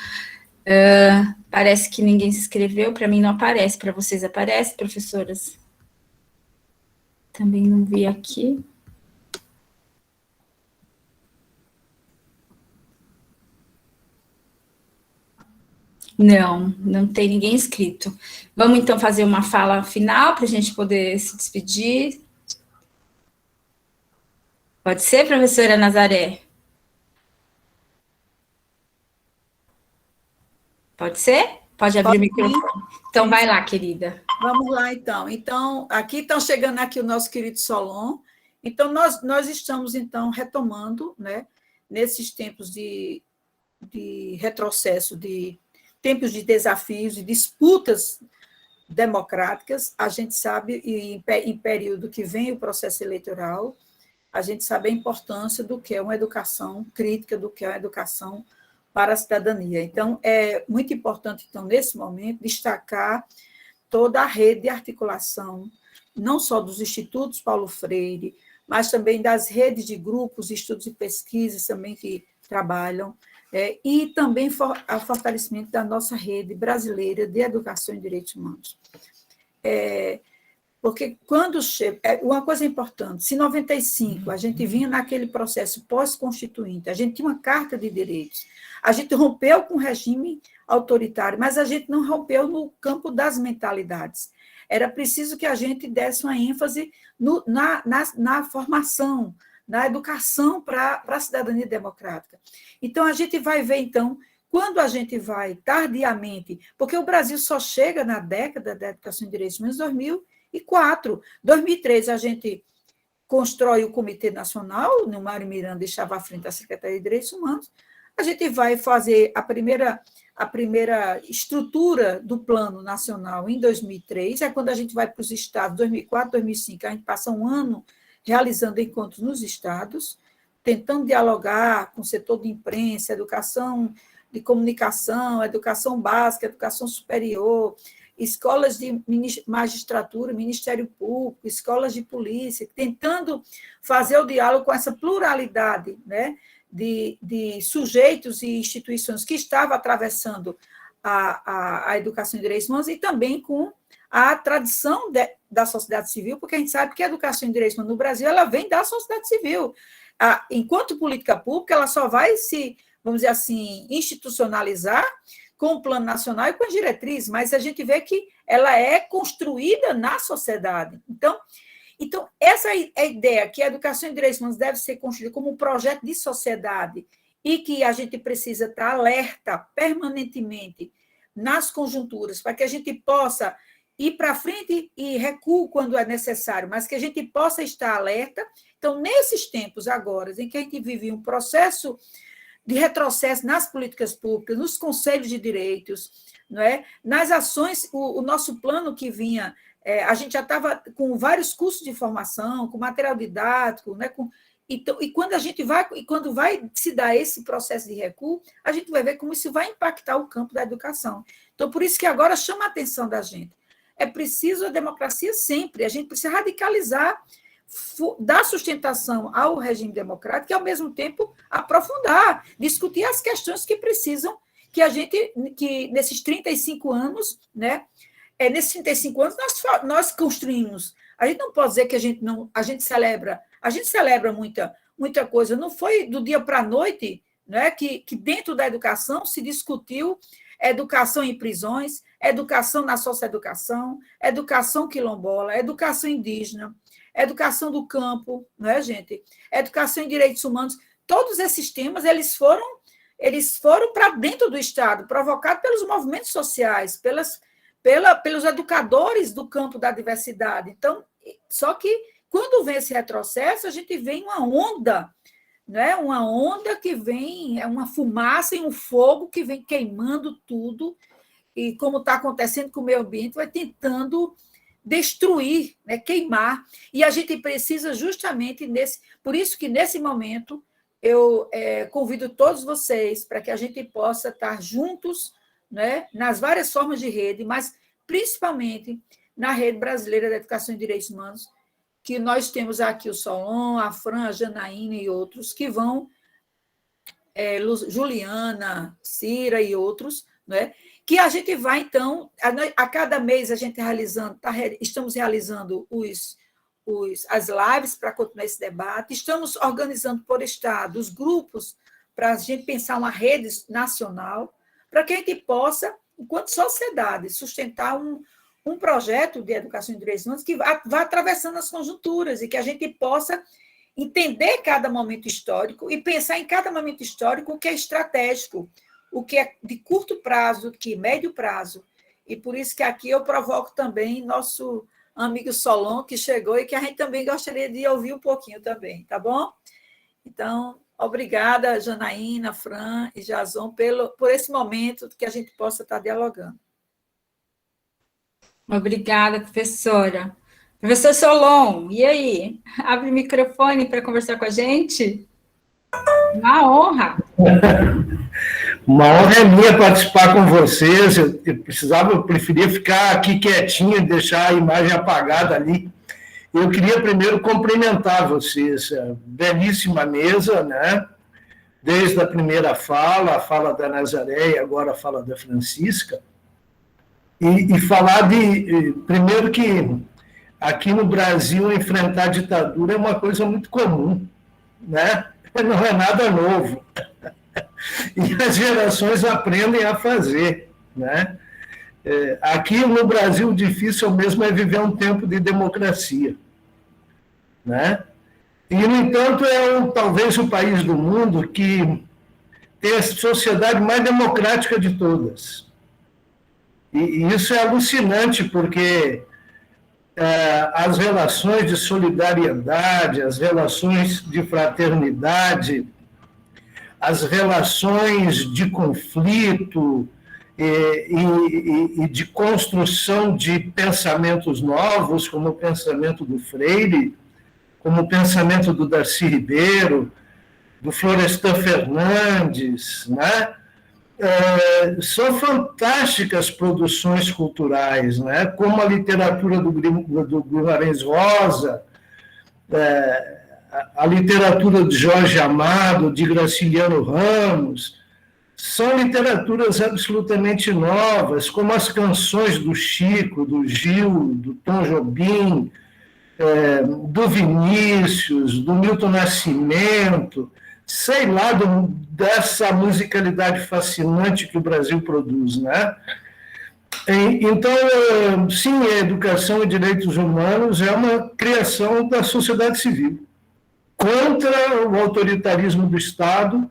Parece que ninguém se inscreveu, para mim não aparece, para vocês aparece, professoras? Também não vi aqui. Não, não tem ninguém inscrito. Vamos, então, fazer uma fala final para a gente poder se despedir. Pode ser, professora Nazaré? Pode ser? Pode abrir o microfone. Então, vai lá, querida. Vamos lá, então. Então, aqui estão chegando aqui o nosso querido Solon. Então, nós estamos, então, retomando, né, nesses tempos de retrocesso, de tempos de desafios e disputas democráticas. A gente sabe, e em período que vem o processo eleitoral, a gente sabe a importância do que é uma educação crítica, do que é uma educação para a cidadania. Então, é muito importante, então, nesse momento, destacar toda a rede de articulação, não só dos institutos Paulo Freire, mas também das redes de grupos, estudos e pesquisas também que trabalham, e também o fortalecimento da nossa rede brasileira de educação em direitos humanos. Porque quando chega... Uma coisa importante, se em 95 a gente vinha naquele processo pós-constituinte, a gente tinha uma Carta de Direitos, a gente rompeu com o regime autoritário, mas a gente não rompeu no campo das mentalidades. Era preciso que a gente desse uma ênfase na formação, na educação para a cidadania democrática. Então, a gente vai ver, então, quando a gente vai tardiamente, porque o Brasil só chega na década da educação em direitos humanos em 2004. 2003, a gente constrói o Comitê Nacional, no Mário Miranda estava à frente da Secretaria de Direitos Humanos, a gente vai fazer a primeira estrutura do Plano Nacional em 2003, é quando a gente vai para os estados, 2004, 2005, a gente passa um ano realizando encontros nos estados, tentando dialogar com o setor de imprensa, educação de comunicação, educação básica, educação superior, escolas de magistratura, Ministério Público, escolas de polícia, tentando fazer o diálogo com essa pluralidade, né, de sujeitos e instituições que estavam atravessando a educação em direitos humanos e também com a tradição da sociedade civil, porque a gente sabe que a educação em direitos humanos no Brasil ela vem da sociedade civil. Enquanto política pública, ela só vai se, vamos dizer assim, institucionalizar com o Plano Nacional e com as diretrizes, mas a gente vê que ela é construída na sociedade. Então, essa é a ideia, que a educação em direitos humanos deve ser construída como um projeto de sociedade e que a gente precisa estar alerta permanentemente nas conjunturas, para que a gente possa ir para frente e recuo quando é necessário, mas que a gente possa estar alerta. Então, nesses tempos agora, em que a gente vive um processo de retrocesso nas políticas públicas, nos conselhos de direitos, não é? Nas ações, o nosso plano que vinha, a gente já estava com vários cursos de formação, com material didático, né? Então, quando vai se dar esse processo de recuo, a gente vai ver como isso vai impactar o campo da educação. Então, por isso que agora chama a atenção da gente. É preciso a democracia sempre, a gente precisa radicalizar, dar sustentação ao regime democrático e, ao mesmo tempo, aprofundar, discutir as questões que precisam, que nesses 35 anos, né? Nesses 35 anos, nós construímos. A gente não pode dizer que a gente celebra muita coisa. Não foi do dia para a noite, né, que dentro da educação se discutiu educação em prisões, educação na socioeducação, educação quilombola, educação indígena, educação do campo, não é, gente? Educação em direitos humanos. Todos esses temas eles foram para dentro do Estado, provocados pelos movimentos sociais, pelos educadores do campo da diversidade. Então, só que quando vem esse retrocesso, a gente vê uma onda, né? Uma onda que vem, é uma fumaça e um fogo que vem queimando tudo, e como está acontecendo com o meio ambiente, vai tentando destruir, né? Queimar. E a gente precisa justamente por isso que nesse momento eu convido todos vocês para que a gente possa estar juntos, né, nas várias formas de rede, mas principalmente na Rede Brasileira da Educação em Direitos Humanos, que nós temos aqui o Solon, a Fran, a Janaína e outros, que vão Juliana, Cira e outros, né? Que a gente vai, então, a cada mês a gente estamos realizando as lives para continuar esse debate, estamos organizando por estado os grupos para a gente pensar uma rede nacional, para que a gente possa, enquanto sociedade, sustentar um projeto de educação em direitos humanos que vá atravessando as conjunturas e que a gente possa entender cada momento histórico e pensar em cada momento histórico o que é estratégico, o que é de curto prazo, o que é médio prazo. E por isso que aqui eu provoco também nosso amigo Solon, que chegou e que a gente também gostaria de ouvir um pouquinho também, tá bom? Então, obrigada, Janaína, Fran e Jason, por esse momento que a gente possa estar dialogando. Obrigada, professora. Professor Solon, e aí? Abre o microfone para conversar com a gente? Uma honra. Uma honra é minha participar com vocês. Eu preferia ficar aqui quietinho e deixar a imagem apagada ali. Eu queria primeiro cumprimentar vocês. Belíssima mesa, né? Desde a primeira fala, a fala da Nazaré e agora a fala da Francisca. E falar primeiro que aqui no Brasil enfrentar a ditadura é uma coisa muito comum, né? Não é nada novo. E as gerações aprendem a fazer, né? Aqui no Brasil o difícil mesmo é viver um tempo de democracia, né? E, no entanto, talvez o país do mundo que tem a sociedade mais democrática de todas. E isso é alucinante, porque as relações de solidariedade, as relações de fraternidade, as relações de conflito e de construção de pensamentos novos, como o pensamento do Freire, como o pensamento do Darcy Ribeiro, do Florestan Fernandes, né? São fantásticas produções culturais, né? Como a literatura do Guimarães Rosa, a literatura de Jorge Amado, de Graciliano Ramos, são literaturas absolutamente novas, como as canções do Chico, do Gil, do Tom Jobim, do Vinícius, do Milton Nascimento, sei lá, dessa musicalidade fascinante que o Brasil produz, né? Então, sim, a educação e direitos humanos é uma criação da sociedade civil contra o autoritarismo do Estado,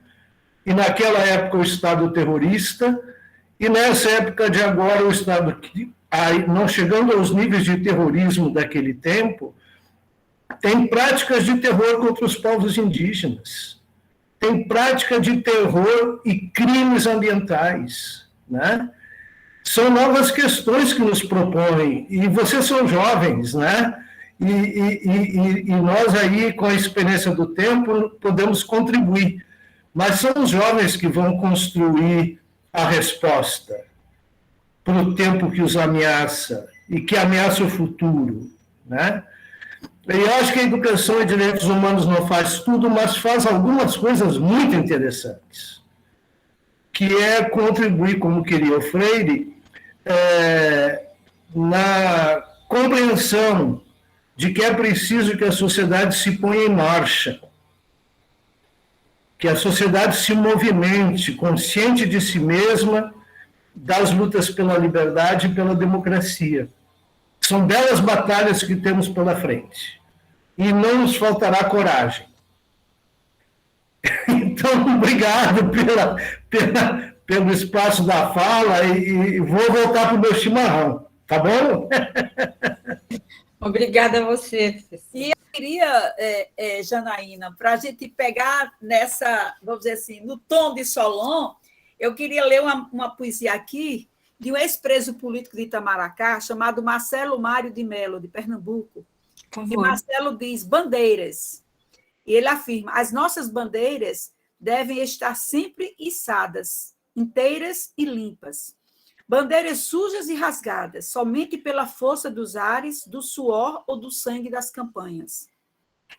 e naquela época o Estado terrorista, e nessa época de agora o Estado, não chegando aos níveis de terrorismo daquele tempo, tem práticas de terror contra os povos indígenas, tem prática de terror e crimes ambientais, né? São novas questões que nos propõem, e vocês são jovens, né? E nós aí, com a experiência do tempo, podemos contribuir, mas são os jovens que vão construir a resposta para o tempo que os ameaça e que ameaça o futuro, né? Eu acho que a educação e direitos humanos não faz tudo, mas faz algumas coisas muito interessantes, que é contribuir, como queria o Freire, na compreensão de que é preciso que a sociedade se ponha em marcha, que a sociedade se movimente, consciente de si mesma, das lutas pela liberdade e pela democracia. São belas batalhas que temos pela frente. E não nos faltará coragem. Então, obrigado pelo espaço da fala e vou voltar para o meu chimarrão, tá bom? Obrigada a você. E eu queria, Janaína, para a gente pegar nessa, vamos dizer assim, no tom de Solon, eu queria ler uma poesia aqui de um ex-preso político de Itamaracá, chamado Marcelo Mário de Mello, de Pernambuco. E Marcelo diz, bandeiras. E ele afirma, as nossas bandeiras devem estar sempre içadas, inteiras e limpas. Bandeiras sujas e rasgadas, somente pela força dos ares, do suor ou do sangue das campanhas.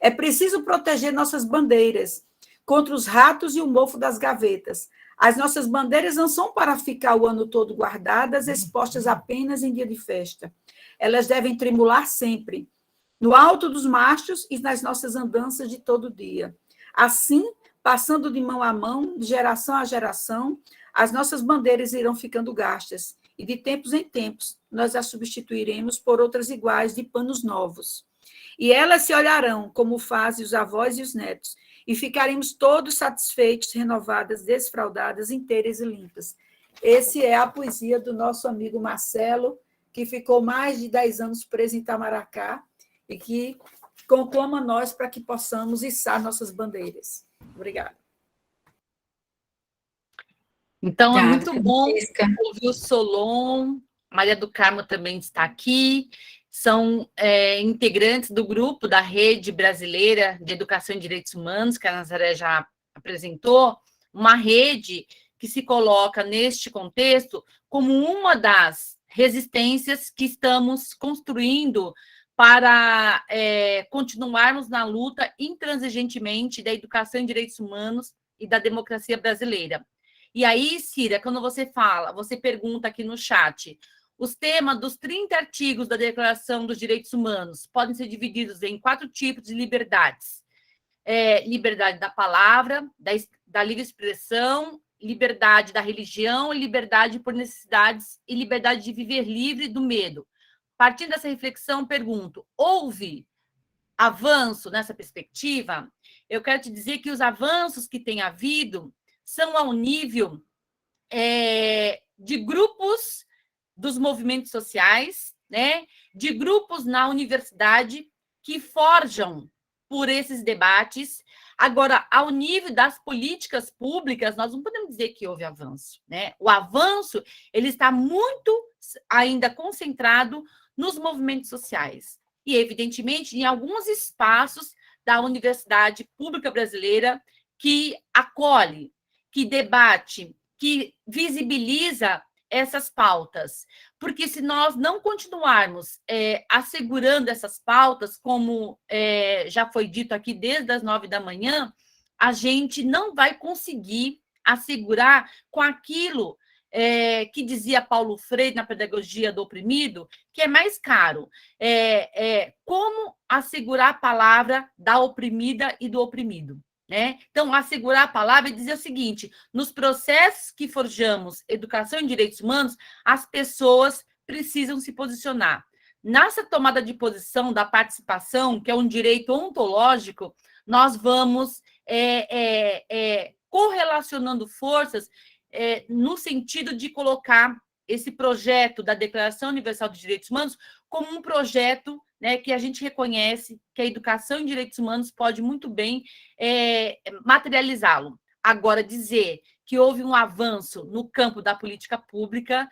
É preciso proteger nossas bandeiras contra os ratos e o mofo das gavetas. As nossas bandeiras não são para ficar o ano todo guardadas, expostas apenas em dia de festa. Elas devem tremular sempre, no alto dos mastros e nas nossas andanças de todo dia. Assim, passando de mão a mão, de geração a geração, as nossas bandeiras irão ficando gastas, e de tempos em tempos nós as substituiremos por outras iguais de panos novos. E elas se olharão, como fazem os avós e os netos, e ficaremos todos satisfeitos, renovadas, desfraldadas, inteiras e limpas. Essa é a poesia do nosso amigo Marcelo, que ficou mais de 10 anos preso em Itamaracá e que conclama nós para que possamos içar nossas bandeiras. Obrigada. Então, é muito bom ouvir o Solon, Maria do Carmo também está aqui, são integrantes do grupo da Rede Brasileira de Educação e Direitos Humanos, que a Nazaré já apresentou, uma rede que se coloca neste contexto como uma das resistências que estamos construindo para continuarmos na luta intransigentemente da educação em direitos humanos e da democracia brasileira. E aí, Cira, quando você pergunta aqui no chat, os temas dos 30 artigos da Declaração dos Direitos Humanos podem ser divididos em 4 tipos de liberdades. Liberdade da palavra, da livre expressão, liberdade da religião, liberdade por necessidades e liberdade de viver livre do medo. Partindo dessa reflexão, pergunto, houve avanço nessa perspectiva? Eu quero te dizer que os avanços que tem havido são ao nível de grupos dos movimentos sociais, né? De grupos na universidade que forjam por esses debates. Agora, ao nível das políticas públicas, nós não podemos dizer que houve avanço, né? O avanço ele está muito ainda concentrado nos movimentos sociais e, evidentemente, em alguns espaços da universidade pública brasileira que acolhe, que debate, que visibiliza essas pautas. Porque se nós não continuarmos assegurando essas pautas, como já foi dito aqui desde as 9 da manhã, a gente não vai conseguir assegurar com aquilo que dizia Paulo Freire na Pedagogia do Oprimido, que é mais caro. Como assegurar a palavra da oprimida e do oprimido. Né? Então, assegurar a palavra e dizer o seguinte, nos processos que forjamos educação em direitos humanos, as pessoas precisam se posicionar. Nessa tomada de posição da participação, que é um direito ontológico, nós vamos correlacionando forças no sentido de colocar esse projeto da Declaração Universal dos Direitos Humanos como um projeto, né, que a gente reconhece que a educação em direitos humanos pode muito bem materializá-lo. Agora, dizer que houve um avanço no campo da política pública,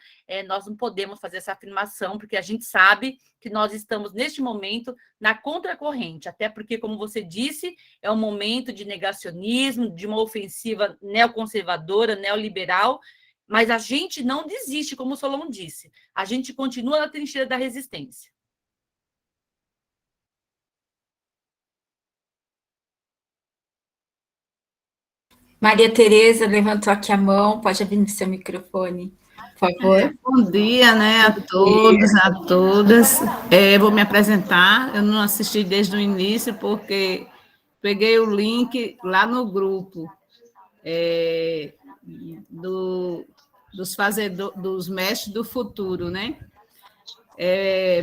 nós não podemos fazer essa afirmação, porque a gente sabe que nós estamos, neste momento, na contracorrente, até porque, como você disse, é um momento de negacionismo, de uma ofensiva neoconservadora, neoliberal, mas a gente não desiste, como o Solon disse, a gente continua na trincheira da resistência. Maria Tereza levantou aqui a mão, pode abrir seu microfone, por favor. Bom dia, né, a todos, a todas. Vou me apresentar, eu não assisti desde o início, porque peguei o link lá no grupo dos mestres do futuro, né?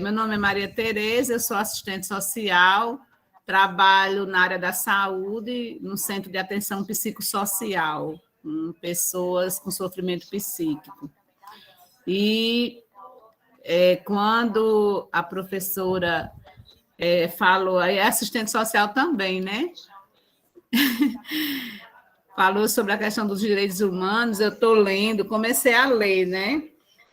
Meu nome é Maria Tereza, eu sou assistente social, trabalho na área da saúde, no Centro de Atenção Psicossocial, com pessoas com sofrimento psíquico. E quando a professora falou, é assistente social também, né? Falou sobre a questão dos direitos humanos, eu estou lendo, comecei a ler, né?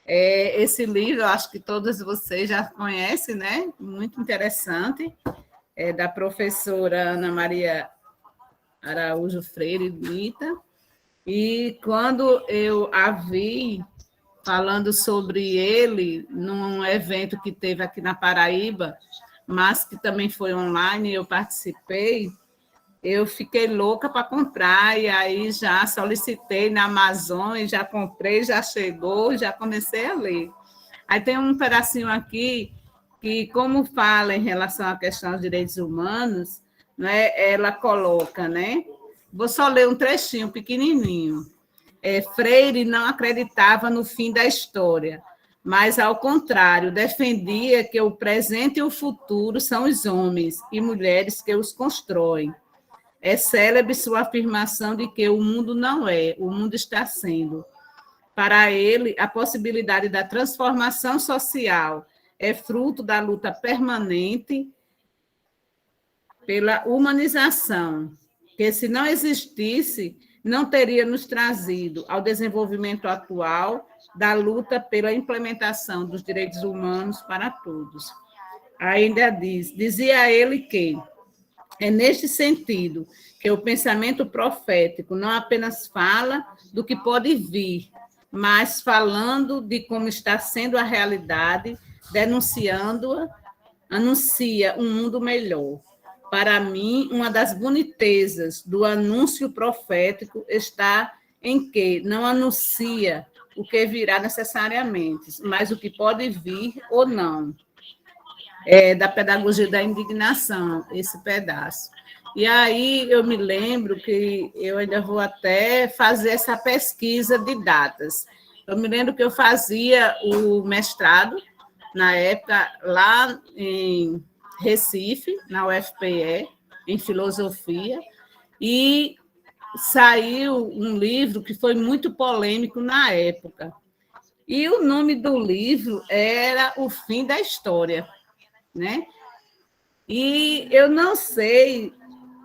Esse livro, eu acho que todos vocês já conhecem, né? Muito interessante. Da professora Ana Maria Araújo Freire Lita, e quando eu a vi falando sobre ele num evento que teve aqui na Paraíba, mas que também foi online, eu participei, eu fiquei louca para comprar, e aí já solicitei na Amazon, e já comprei, já chegou, já comecei a ler. Aí tem um pedacinho aqui que, como fala em relação à questão dos direitos humanos, né, ela coloca, né? Vou só ler um trechinho pequenininho. Freire não acreditava no fim da história, mas, ao contrário, defendia que o presente e o futuro são os homens e mulheres que os constroem. É célebre sua afirmação de que o mundo não é, o mundo está sendo. Para ele, a possibilidade da transformação social é fruto da luta permanente pela humanização, que, se não existisse, não teria nos trazido ao desenvolvimento atual da luta pela implementação dos direitos humanos para todos. Ainda dizia ele que é neste sentido que o pensamento profético não apenas fala do que pode vir, mas falando de como está sendo a realidade, denunciando-a, anuncia um mundo melhor. Para mim, uma das bonitezas do anúncio profético está em que não anuncia o que virá necessariamente, mas o que pode vir ou não. Da pedagogia da indignação, esse pedaço. E aí eu me lembro que eu ainda vou até fazer essa pesquisa de datas. Eu me lembro que eu fazia o mestrado, na época, lá em Recife, na UFPE, em filosofia, e saiu um livro que foi muito polêmico na época. E o nome do livro era O Fim da História, né? E eu não sei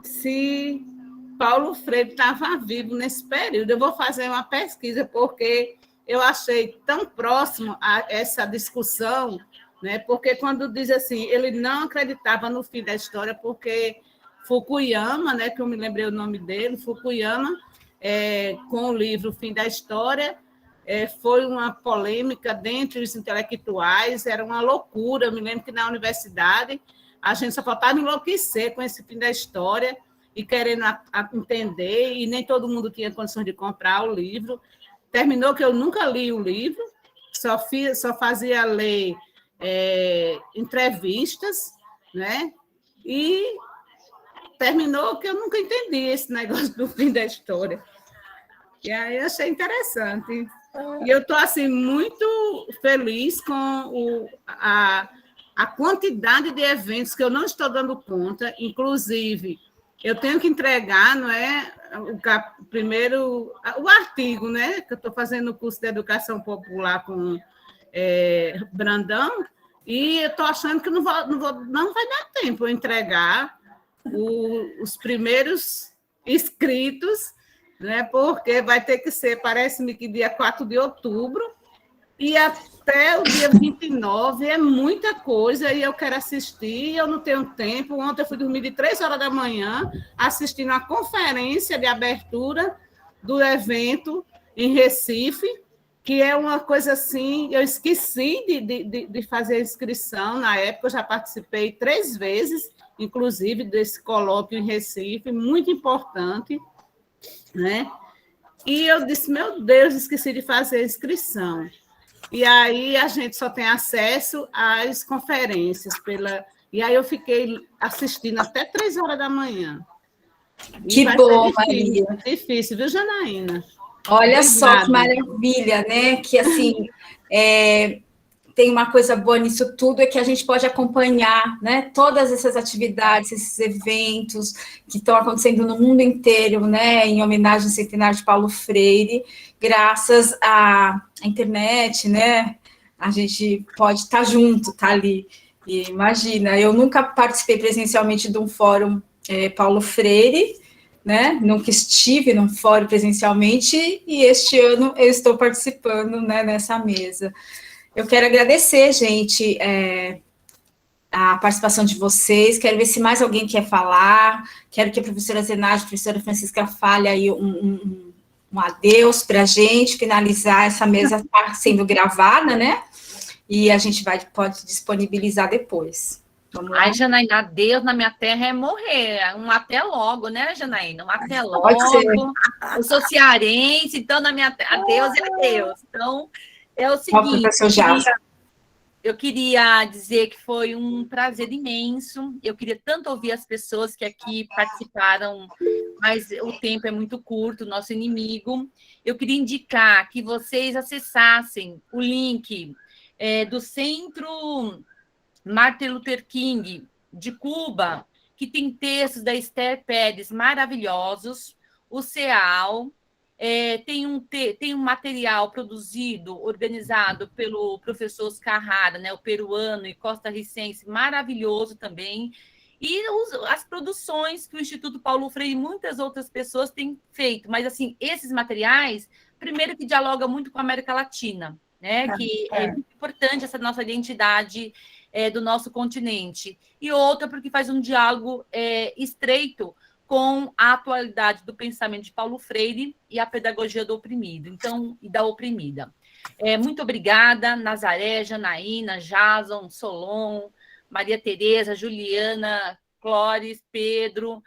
se Paulo Freire estava vivo nesse período. Eu vou fazer uma pesquisa, porque eu achei tão próximo a essa discussão, né? Porque quando diz assim, ele não acreditava no fim da história, porque Fukuyama, né, que eu me lembrei o nome dele, Fukuyama, com o livro O Fim da História, foi uma polêmica dentre os intelectuais, era uma loucura. Eu me lembro que na universidade a gente só faltava enlouquecer com esse fim da história e querendo entender, e nem todo mundo tinha condições de comprar o livro. Terminou que eu nunca li o livro, só fazia ler entrevistas, né? E terminou que eu nunca entendi esse negócio do fim da história. E aí eu achei interessante. E eu estou assim, muito feliz com a quantidade de eventos que eu não estou dando conta. Inclusive, eu tenho que entregar, não é, primeiro o artigo, né, que eu estou fazendo o curso de Educação Popular com Brandão, e eu estou achando que não vai dar tempo eu entregar os primeiros escritos, né, porque vai ter que ser, parece-me que dia 4 de outubro, e até o dia 29 é muita coisa, e eu quero assistir, e eu não tenho tempo. Ontem eu fui dormir de 3 horas da manhã, assistindo a conferência de abertura do evento em Recife, que é uma coisa assim, eu esqueci de fazer a inscrição na época, eu já participei 3 vezes, inclusive, desse colóquio em Recife, muito importante, né? E eu disse, meu Deus, esqueci de fazer a inscrição. E aí a gente só tem acesso às conferências. E aí eu fiquei assistindo até 3 horas da manhã. Que bom, Maria. Difícil, viu, Janaína? Olha só que maravilha, né? Que, assim, tem uma coisa boa nisso tudo, é que a gente pode acompanhar, né, todas essas atividades, esses eventos que estão acontecendo no mundo inteiro, né, em homenagem ao centenário de Paulo Freire, graças à internet, né? A gente pode estar junto, estar ali. E imagina, eu nunca participei presencialmente de um fórum Paulo Freire, né? Nunca estive num fórum presencialmente, e este ano eu estou participando, né, nessa mesa. Eu quero agradecer, gente, a participação de vocês. Quero ver se mais alguém quer falar. Quero que a professora Zenaide, a professora Francisca fale aí um adeus para a gente finalizar. Essa mesa está sendo gravada, né? E a gente pode disponibilizar depois. Ai, Janaína, Deus na minha terra é morrer. Um até logo, né, Janaína? Um até Pode ser. logo. Eu sou cearense, então na minha terra, Deus é Deus. Então, é o Ó, seguinte, professor Jazz. eu queria dizer que foi um prazer imenso. Eu queria tanto ouvir as pessoas que aqui participaram, mas o tempo é muito curto, nosso inimigo. Eu queria indicar que vocês acessassem o link do Centro Martin Luther King de Cuba, que tem textos da Esther Pérez maravilhosos, o CEAL. Tem um material produzido, organizado pelo professor Oscar Hara, né, o peruano e costarricense, maravilhoso também, e as produções que o Instituto Paulo Freire e muitas outras pessoas têm feito, mas, assim, esses materiais, primeiro que dialoga muito com a América Latina, né, que é muito importante essa nossa identidade do nosso continente, e outra porque faz um diálogo estreito com a atualidade do pensamento de Paulo Freire e a pedagogia do oprimido, então, e da oprimida. Muito obrigada, Nazaré, Janaína, Jason, Solon, Maria Tereza, Juliana, Clóris, Pedro,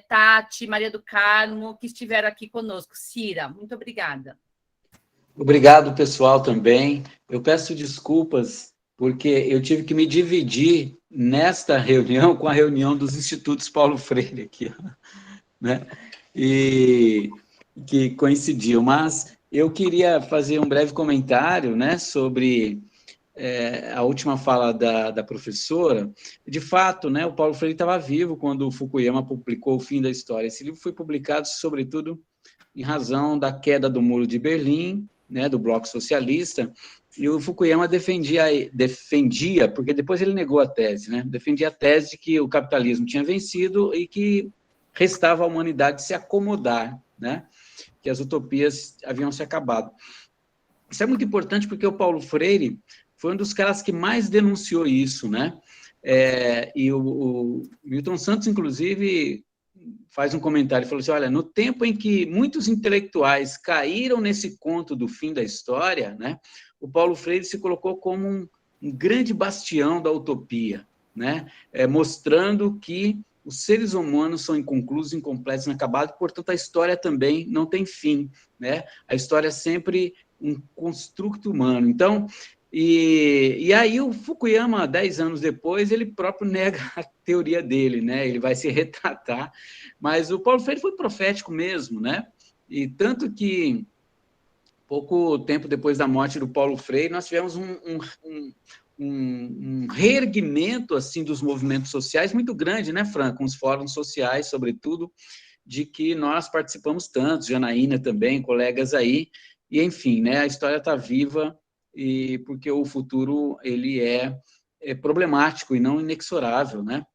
Tati, Maria do Carmo, que estiveram aqui conosco. Cira, muito obrigada. Obrigado, pessoal, também. Eu peço desculpas, porque eu tive que me dividir nesta reunião com a reunião dos Institutos Paulo Freire aqui, né? E que coincidiu, mas eu queria fazer um breve comentário, né, sobre a última fala da professora. De fato, né, o Paulo Freire estava vivo quando o Fukuyama publicou O Fim da História. Esse livro foi publicado, sobretudo, em razão da queda do Muro de Berlim, né, do Bloco Socialista, e o Fukuyama defendia, porque depois ele negou a tese, né, defendia a tese de que o capitalismo tinha vencido e que restava à humanidade se acomodar, né, que as utopias haviam se acabado. Isso é muito importante porque o Paulo Freire foi um dos caras que mais denunciou isso, né, e o Milton Santos, inclusive, faz um comentário, falou assim, olha, no tempo em que muitos intelectuais caíram nesse conto do fim da história, né, o Paulo Freire se colocou como um grande bastião da utopia, né, mostrando que os seres humanos são inconclusos, incompletos, inacabados, portanto, a história também não tem fim, né, a história é sempre um construto humano. Então, e aí o Fukuyama, 10 anos depois, ele próprio nega a teoria dele, né? Ele vai se retratar, mas o Paulo Freire foi profético mesmo, né? E tanto que, pouco tempo depois da morte do Paulo Freire, nós tivemos um reerguimento, assim, dos movimentos sociais muito grande, né, Fran? Com os fóruns sociais, sobretudo, de que nós participamos tanto, Janaína também, colegas aí, e enfim, né, a história está viva, e porque o futuro ele é problemático e não inexorável, né?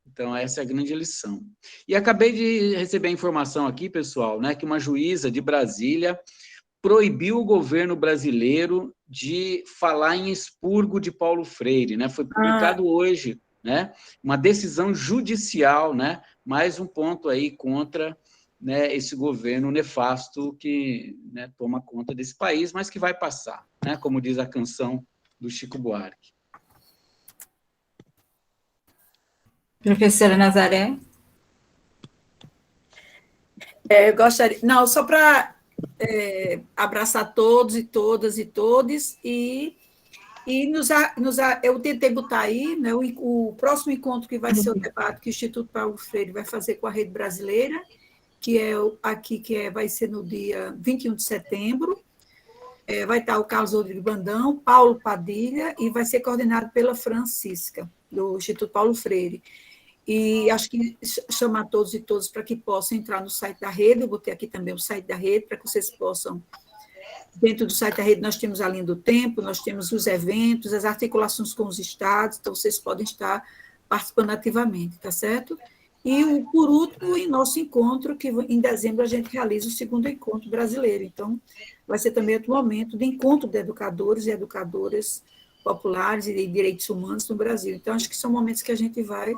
Então, essa é a grande lição. E acabei de receber a informação aqui, pessoal, né, que uma juíza de Brasília proibiu o governo brasileiro de falar em expurgo de Paulo Freire, né? Foi publicado hoje, né? Uma decisão judicial, né? Mais um ponto aí contra, né, esse governo nefasto que, né, toma conta desse país, mas que vai passar, né, como diz a canção do Chico Buarque. Professora Nazaré? Eu gostaria... Não, só para abraçar todos e todas e todes, e eu tentei botar aí, né, o próximo encontro que vai ser o debate que o Instituto Paulo Freire vai fazer com a Rede Brasileira, que vai ser no dia 21 de setembro, vai estar o Carlos Rodrigo Brandão, Paulo Padilha, e vai ser coordenado pela Francisca, do Instituto Paulo Freire. E acho que chamar todos e todas para que possam entrar no site da rede, eu botei aqui também o site da rede, para que vocês possam, dentro do site da rede nós temos a linha do tempo, nós temos os eventos, as articulações com os estados, então vocês podem estar participando ativamente, tá certo? E, por último, em nosso encontro, que em dezembro a gente realiza o segundo encontro brasileiro. Então, vai ser também outro momento de encontro de educadores e educadoras populares e de direitos humanos no Brasil. Então, acho que são momentos que a gente vai,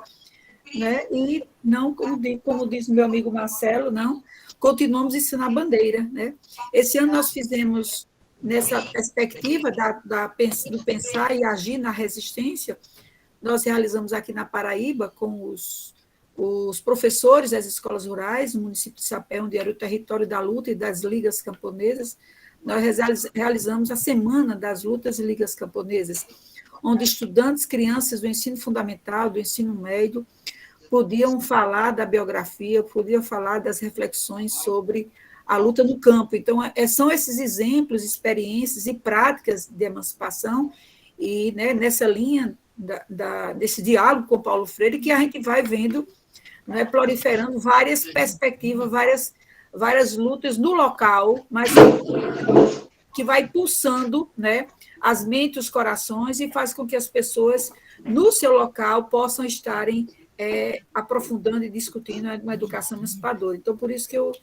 né, e não, como diz o meu amigo Marcelo, não, continuamos ensinando a bandeira, né? Esse ano nós fizemos, nessa perspectiva do pensar e agir na resistência, nós realizamos aqui na Paraíba com os professores das escolas rurais, no município de Sapé, onde era o território da luta e das ligas camponesas. Nós realizamos a Semana das Lutas e Ligas Camponesas, onde estudantes, crianças do ensino fundamental, do ensino médio, podiam falar da biografia, podiam falar das reflexões sobre a luta no campo. Então, são esses exemplos, experiências e práticas de emancipação, e né, nessa linha desse diálogo com Paulo Freire, que a gente vai vendo, né, proliferando várias perspectivas, várias lutas no local, mas que vai pulsando, né, as mentes, os corações, e faz com que as pessoas, no seu local, possam estarem aprofundando e discutindo uma educação emancipadora. Então, por isso que é o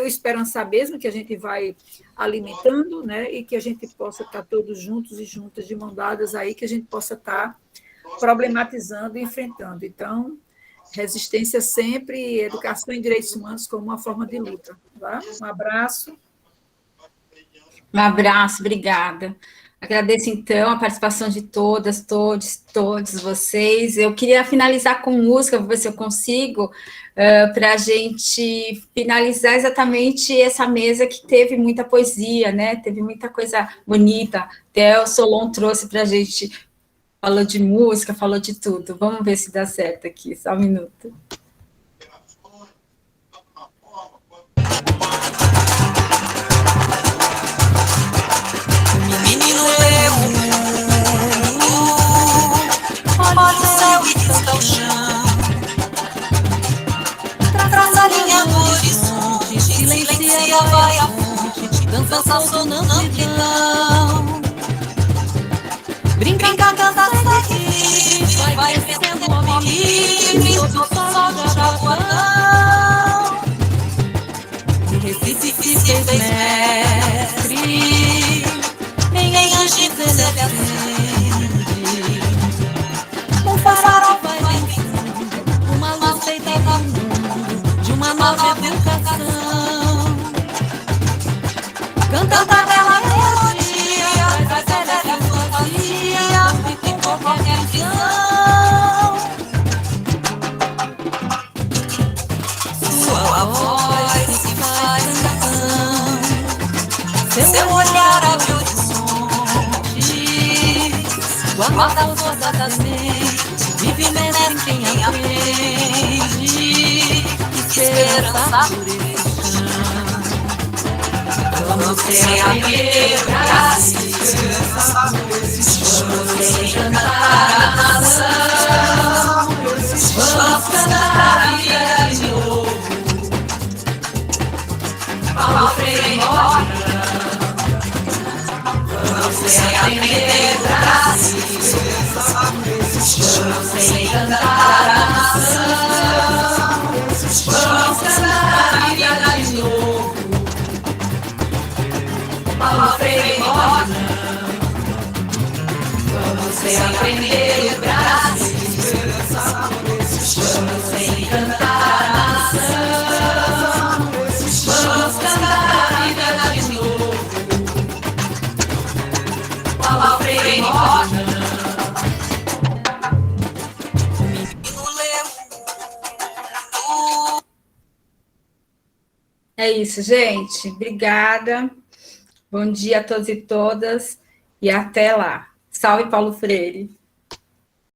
esperançar mesmo, que a gente vai alimentando, né, e que a gente possa estar todos juntos e juntas, de mão dadas aí, que a gente possa estar problematizando e enfrentando. Então, resistência sempre, educação em direitos humanos como uma forma de luta. Tá? Um abraço. Um abraço, obrigada. Agradeço, então, a participação de todas, todos vocês. Eu queria finalizar com música, vou ver se eu consigo, para a gente finalizar exatamente essa mesa que teve muita poesia, né? Teve muita coisa bonita. Até o Solon trouxe para a gente, falou de música, falou de tudo. Vamos ver se dá certo aqui, só um minuto. Olha o céu e risca o chão, traça a linha do horizonte, silencia, vai a fonte, dança sonando amplidão. Brinca, canta, sorri, vai sendo homem livre, o sol de Jaguarão. O Recife se fez mestre, em Angico ele acende. Um farol vai vindo, uma luz feita no mundo, de uma nova educação. Canta da bela melodia, vai ser a fantasia, e com qualquer visão. Sua voz se faz canção, seu olhar abre horizontes, guarda a força das mentes, vive mesmo em quem aprende, esperança por esse chão. Vamos ser a Brasil, vamos cantar a nação, vamos cantar a vida de novo. Paulo Freire morre, vamos ser a Brasil, vamos cantar a nação, vamos cantar a vida de novo. Paulo Freire morre, vamos aprender o Brasil, vamos cantar a nação, vamos cantar a vida de novo. Paulo Freire morre. É isso, gente. Obrigada. Bom dia a todos e todas. E até lá. Salve, Paulo Freire.